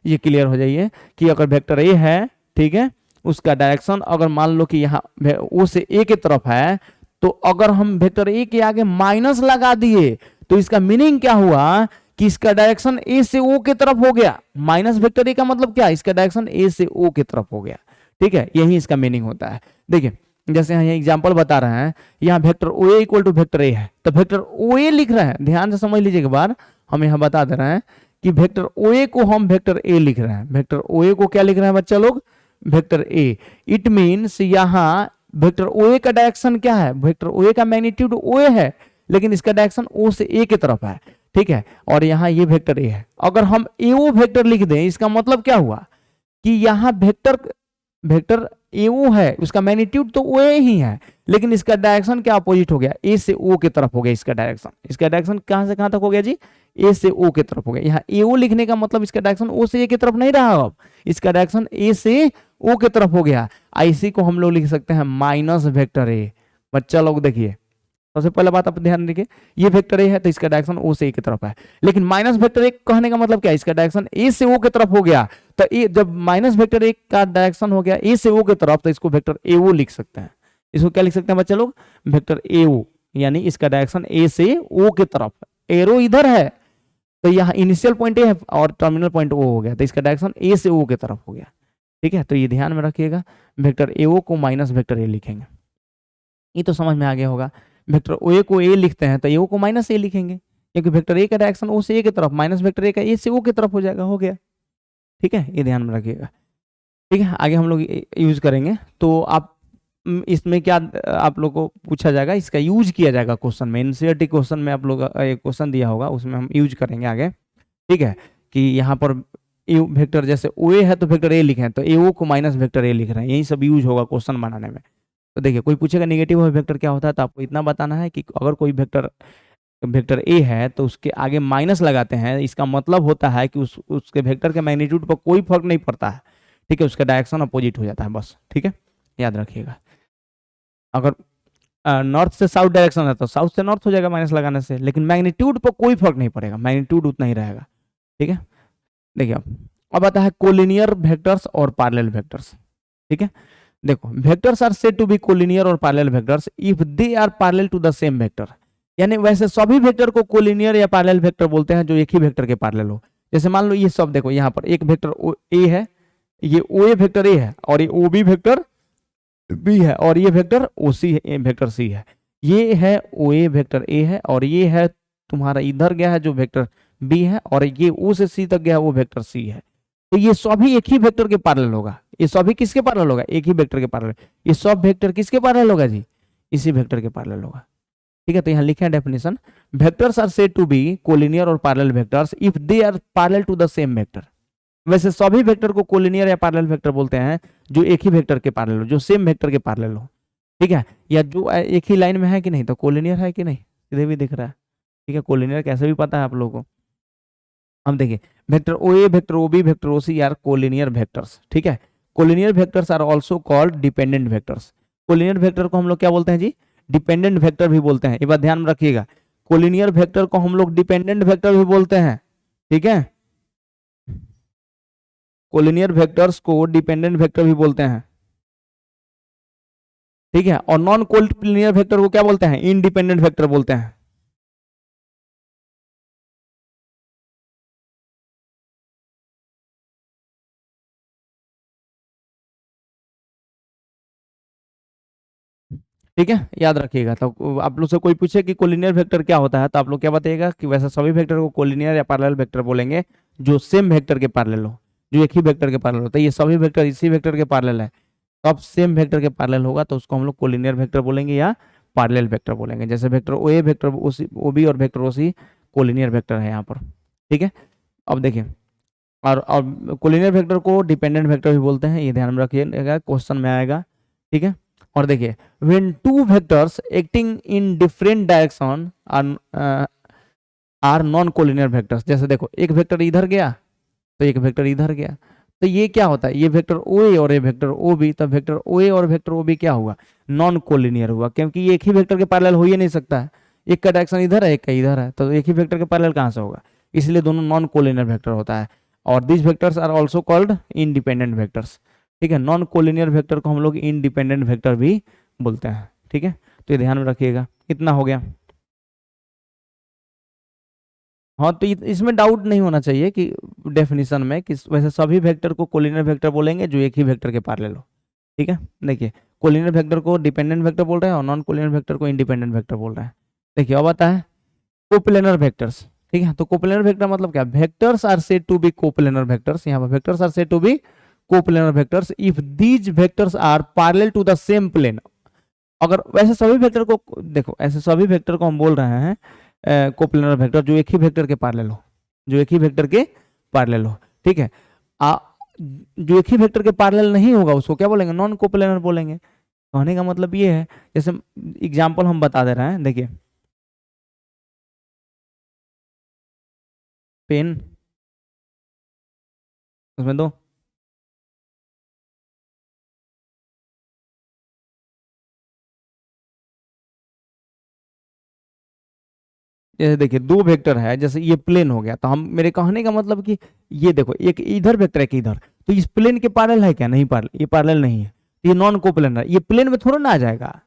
Speaker 1: ये क्लियर हो जाइए कि अगर वेक्टर ए है, ठीक है, उसका डायरेक्शन अगर मान लो कि यहाँ ओ से ए की तरफ है, तो अगर हम वेक्टर ए के आगे माइनस लगा दिए तो इसका मीनिंग क्या हुआ कि इसका डायरेक्शन ए से ओ की तरफ हो गया। माइनस वेक्टर ए का मतलब क्या, इसका डायरेक्शन ए से ओ की तरफ हो गया। ठीक है, यही इसका मीनिंग होता है। देखिए जैसे यहाँ एग्जाम्पल बता रहे हैं, यहाँ vector O A equal to vector A है, तो वेक्टर ओ ए लिख रहे हैं, ध्यान से समझ लीजिए एक बार, हम यहाँ बता दे रहे हैं कि वेक्टर ओ ए को हम वेक्टर ए लिख रहे हैं। वेक्टर ओ ए को क्या लिख रहे हैं बच्चा लोग? Vector A. इट मीन्स यहाँ वेक्टर ओ ए का डायरेक्शन क्या है? वेक्टर ओ ए का मैग्नीट्यूड ओ ए है, लेकिन इसका डायरेक्शन ओ से ए की तरफ है, ठीक है। और यहाँ ये वेक्टर ए है। अगर हम ए ओ वेक्टर लिख दें, इसका मतलब क्या हुआ कि यहाँ वेक्टर ए ओ है, उसका मैग्नीट्यूड तो ओ ए ही है, लेकिन इसका डायरेक्शन क्या अपोजिट हो गया? ए से ओ की तरफ हो गया इसका डायरेक्शन। इसका डायरेक्शन कहां से कहां तक हो गया जी? ए से ओ की तरफ हो गया। यहाँ ए ओ लिखने का मतलब इसका डायरेक्शन ओ से ए की तरफ नहीं रहा, अब इसका डायरेक्शन ए से ओ की तरफ हो गया। इसी को हम लोग लिख सकते हैं माइनस वेक्टर ए। बच्चा लोग देखिए, सबसे पहले बात आप ध्यान रखिए, ये वेक्टर ए है तो इसका डायरेक्शन ओ से ए की तरफ है, लेकिन माइनस वेक्टर ए कहने का मतलब क्या है? इसका डायरेक्शन ए से ओ की तरफ हो गया। तो ए, जब माइनस वेक्टर ए का डायरेक्शन हो गया ए से ओ की तरफ, तो इसको वेक्टर ए ओ लिख सकते हैं। इसको क्या लिख सकते हैं बच्चे लोग? वेक्टर ए ओ, यानी इसका डायरेक्शन ए से ओ की तरफ। एरो इधर है, तो यहाँ इनिशियल पॉइंट ए है और टर्मिनल पॉइंट ओ हो गया, तो इसका डायरेक्शन ए से ओ की तरफ हो गया, ठीक है। तो ये ध्यान में रखिएगा, वेक्टर ए ओ को माइनस वेक्टर ए लिखेंगे। ये तो समझ में आ गया होगा। वेक्टर ओ ए को ए लिखते हैं तो ए ओ को माइनस ए लिखेंगे, क्योंकि वेक्टर ए का डायरेक्शन ओ से ए की तरफ, माइनस वेक्टर ए का ए से ओ की तरफ हो जाएगा, हो गया, ठीक है। ये ध्यान में रखिएगा, ठीक है। आगे हम लोग यूज करेंगे, तो आप इसमें क्या आप लोग को पूछा जाएगा, इसका यूज किया जाएगा क्वेश्चन में, एनसीईआरटी क्वेश्चन में आप लोग एक क्वेश्चन दिया होगा, उसमें हम यूज करेंगे आगे, ठीक है। कि यहाँ पर वेक्टर जैसे ओ ए है तो वेक्टर ए लिखे हैं, तो ए ओ को माइनस वेक्टर ए लिख रहे हैं, यही सब यूज होगा क्वेश्चन बनाने में। तो देखिए, कोई पूछेगा नेगेटिव वेक्टर क्या होता है, तो आपको इतना बताना है कि अगर कोई वेक्टर ए है तो उसके आगे माइनस लगाते हैं, इसका मतलब होता है कि उसके वेक्टर के मैग्नीट्यूड पर कोई फर्क नहीं पड़ता है, ठीक है, उसका डायरेक्शन अपोजिट हो जाता है बस, ठीक है, याद रखिएगा। अगर नॉर्थ से साउथ डायरेक्शन है तो साउथ से नॉर्थ हो जाएगा माइनस लगाने से, लेकिन मैग्नीट्यूड पर कोई फर्क नहीं पड़ेगा, मैग्नीट्यूड उतना ही रहेगा, ठीक है। देखिए अब आता है कोलिनियर वेक्टर्स और पैरेलल वेक्टर्स, ठीक है। देखो, vectors are said to be collinear और parallel vectors if they are parallel to the same vector. यानी वैसे सभी वेक्टर को कोलिनियर या पैरेलल वेक्टर बोलते हैं जो एक ही वेक्टर के पैरेलल हो। जैसे मान लो ये सब देखो, यहाँ पर एक वेक्टर ए है, ये ओ ए वेक्टर ए है, और ये ओ बी वेक्टर बी है, और ये vector O C vector C है। ये है ओ ए वेक्टर ए है, और ये है तुम्हारा इधर गया है जो वेक्टर बी है, और ये ओ से सी तक गया वो वेक्टर सी है। तो ये सभी एक ही वेक्टर के पैरेलल होगा। ये सभी किसके पैरेलल होगा? एक ही वेक्टर के पैरेलल। ये सब वेक्टर किसके पैरेलल होगा जी? इसी वेक्टर के पैरेलल होगा, ठीक है। तो यहाँ लिखे हैं definition, vectors are said to be collinear और parallel vectors if they are parallel to the same vector. वैसे सभी वेक्टर को कोलिनियर या पैरेलल वेक्टर बोलते हैं जो एक ही वेक्टर के पैरेलल हो, जो सेम वेक्टर के पैरेलल हो, ठीक है, या जो एक ही लाइन में है कि नहीं, तो कोलिनियर है कि नहीं, सीधे भी दिख रहा है, ठीक है। कोलिनियर कैसे भी पता है आप लोगों को। हम देखिए, vector O A, vector O B, vector O C are collinear vectors, ठीक है। Collinear vectors are also called dependent vectors. Collinear vector को हम लोग क्या बोलते हैं जी? डिपेंडेंट वेक्टर भी बोलते हैं। ये बात ध्यान में रखिएगा, कोलिनियर वेक्टर को हम लोग डिपेंडेंट वेक्टर भी बोलते हैं, ठीक है। कोलिनियर वेक्टर्स को डिपेंडेंट वेक्टर भी बोलते हैं, ठीक है। और नॉन कोलिनियर वेक्टर को क्या बोलते हैं? इंडिपेंडेंट वेक्टर बोलते हैं। ठीक है, याद रखिएगा। तो आप लोग से कोई पूछे कि कोलिनियर वेक्टर क्या होता है, तो आप लोग क्या बताइएगा कि वैसे सभी वेक्टर को कोलिनियर या पैरेलल वेक्टर बोलेंगे जो सेम वेक्टर के पैरेलल हो, जो एक ही वेक्टर के पैरेलल हो। तो ये सभी वेक्टर इसी वेक्टर के पैरेलल है, तो अब सेम वेक्टर के पैरेलल होगा तो उसको हम लोग कोलिनियर वेक्टर बोलेंगे या पैरेलल वेक्टर बोलेंगे। जैसे vector O A, vector O B और वेक्टर ओ सी कोलिनियर वेक्टर है यहाँ पर, ठीक है। अब देखिए, और कोलिनियर वेक्टर को डिपेंडेंट वेक्टर भी बोलते हैं, ये ध्यान में रखिएगा, क्वेश्चन में आएगा, ठीक है। और देखिए, when two vectors acting in different direction are non-collinear vectors। जैसे देखो, एक वेक्टर इधर गया तो एक वेक्टर इधर गया, तो ये क्या होता है? ये वेक्टर ओ ए और ये वेक्टर ओ बी, तो वेक्टर ओ ए और वेक्टर ओ बी क्या हुआ? नॉन कोलिनियर हुआ, क्योंकि ये एक ही वेक्टर के पैरेलल हो ही नहीं सकता है। एक का डायरेक्शन इधर है, एक का इधर है, तो एक ही वेक्टर के पैरेलल कहाँ से होगा? इसलिए दोनों नॉन कोलिनियर वेक्टर होता है। और this vectors are also called independent vectors, ठीक है। नॉन कोलिनियर वेक्टर को हम लोग इंडिपेंडेंट वेक्टर भी बोलते हैं, ठीक है। तो ये ध्यान में रखिएगा, इतना हो गया। हाँ, तो इसमें डाउट नहीं होना चाहिए कि डेफिनेशन में कि वैसे सभी वेक्टर को कोलिनियर वेक्टर बोलेंगे जो एक ही वेक्टर के पैरेलल हो, ठीक है। देखिए, कोलिनियर वेक्टर को डिपेंडेंट वेक्टर बोल रहे हैं और नॉन कोलिनियर वेक्टर को इंडिपेंडेंट वेक्टर बोल रहे हैं। देखिए अब आता है कोप्लेनर वेक्टर्स। ठीक है, तो कोप्लेनर वेक्टर मतलब क्या, vectors are said to be coplanar vectors, यहाँ पर vectors are said to be coplanar vectors if these vectors are parallel to the same plane. अगर वैसे सभी वेक्टर को देखो, ऐसे सभी वेक्टर को हम बोल रहे हैं कोप्लेनर वेक्टर जो एक ही वेक्टर के पैरेलल हो, जो एक ही वेक्टर के पैरेलल हो। ठीक है, जो एक ही वेक्टर के पैरेलल नहीं होगा उसको क्या बोलेंगे, नॉन कोप्लेनर बोलेंगे। कहने का मतलब ये है, जैसे एग्जांपल हम बता दे रहे हैं, देखिए पेन उसमें दो, जैसे देखिए दो वेक्टर है, जैसे ये प्लेन हो गया, तो हम मेरे कहने का मतलब कि ये देखो एक इधर वेक्टर है कि इधर, तो इस प्लेन के पैरेलल है क्या, नहीं पैरेलल, ये पैरेलल नहीं है, ये नॉन कोप्लेनर, ये प्लेन में थोड़ा ना आ जाएगा,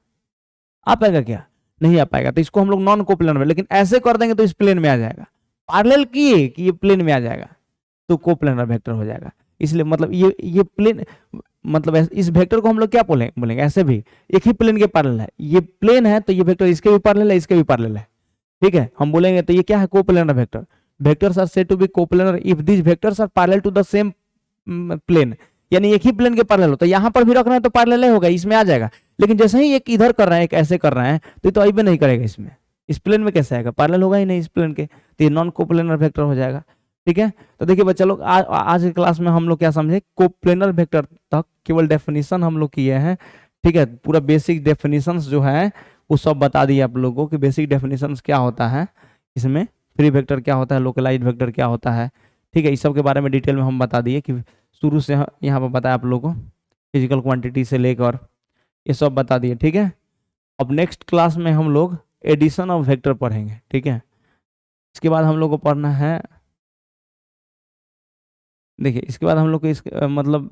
Speaker 1: आ पाएगा क्या, नहीं आ पाएगा, तो इसको हम लोग नॉन कोप्लेनर में, लेकिन ऐसे कर देंगे तो इस प्लेन में आ जाएगा, पैरेलल किए कि ये प्लेन में आ जाएगा तो कोप्लेनर वेक्टर हो जाएगा। इसलिए मतलब ये प्लेन मतलब इस वेक्टर को हम लोग क्या बोलेंगे ऐसे भी एक ही प्लेन के पैरेलल है, ये प्लेन है तो ये वेक्टर इसके भी पैरेलल है, इसके भी पैरेलल है। ठीक है, हम बोलेंगे तो ये क्या है, coplanar vector. Vectors are said to be coplanar if these vectors are parallel to the same plane, यानी एक ही प्लेन के पैरेलल हो, तो यहाँ पर भी रखना है तो पैरेलल होगा, इसमें आ जाएगा। लेकिन जैसे ही एक इधर कर रहे हैं एक ऐसे कर रहे हैं तो अभी नहीं करेगा, इसमें इस प्लेन में कैसे आएगा, पैरेलल होगा ही नहीं इस प्लेन के, तो ये नॉन कोप्लेनर वेक्टर हो जाएगा। ठीक है, तो देखिए बच्चा लोग आज के क्लास में हम लोग क्या समझे, कोप्लेनर वेक्टर तक केवल डेफिनेशन हम लोग किए हैं। ठीक है, पूरा बेसिक डेफिनेशंस जो है वो सब बता दिए आप लोगों को, बेसिक डेफिनेशंस क्या होता है इसमें, फ्री वेक्टर क्या होता है, लोकलाइज्ड वेक्टर क्या होता है। ठीक है, इस सब के बारे में डिटेल में हम बता दिए कि शुरू से यहाँ पर बताया आप लोगों को, फिजिकल क्वांटिटी से लेकर ये सब बता दिए। ठीक है, अब नेक्स्ट क्लास में हम लोग एडिशन ऑफ वेक्टर पढ़ेंगे। ठीक है, इसके बाद हम लोग को पढ़ना है, देखिए इसके बाद हम लोग को इस मतलब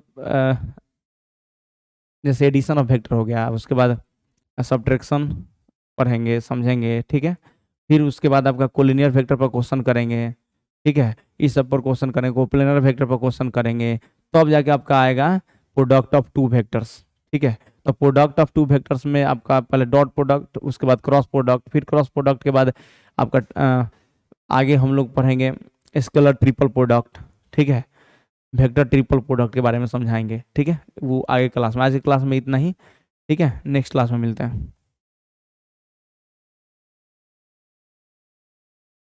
Speaker 1: जैसे एडिशन ऑफ वेक्टर हो गया, उसके बाद सब्ट्रैक्शन पढ़ेंगे समझेंगे। ठीक है, फिर उसके बाद आपका कोलिनियर वेक्टर पर क्वेश्चन करेंगे। ठीक है, इस सब पर क्वेश्चन करेंगे, कोप्लेनर वेक्टर पर क्वेश्चन करेंगे, तो अब जाके आपका आएगा प्रोडक्ट ऑफ टू वेक्टर्स। ठीक है, तो प्रोडक्ट ऑफ टू वेक्टर्स में आपका पहले डॉट प्रोडक्ट, उसके बाद क्रॉस प्रोडक्ट, फिर क्रॉस प्रोडक्ट के बाद आपका आगे हम लोग पढ़ेंगे स्केलर ट्रिपल प्रोडक्ट। ठीक है, वेक्टर ट्रिपल प्रोडक्ट के बारे में समझाएंगे। ठीक है, वो आगे क्लास में, आज की क्लास में इतना ही। ठीक है, नेक्स्ट क्लास में मिलते हैं।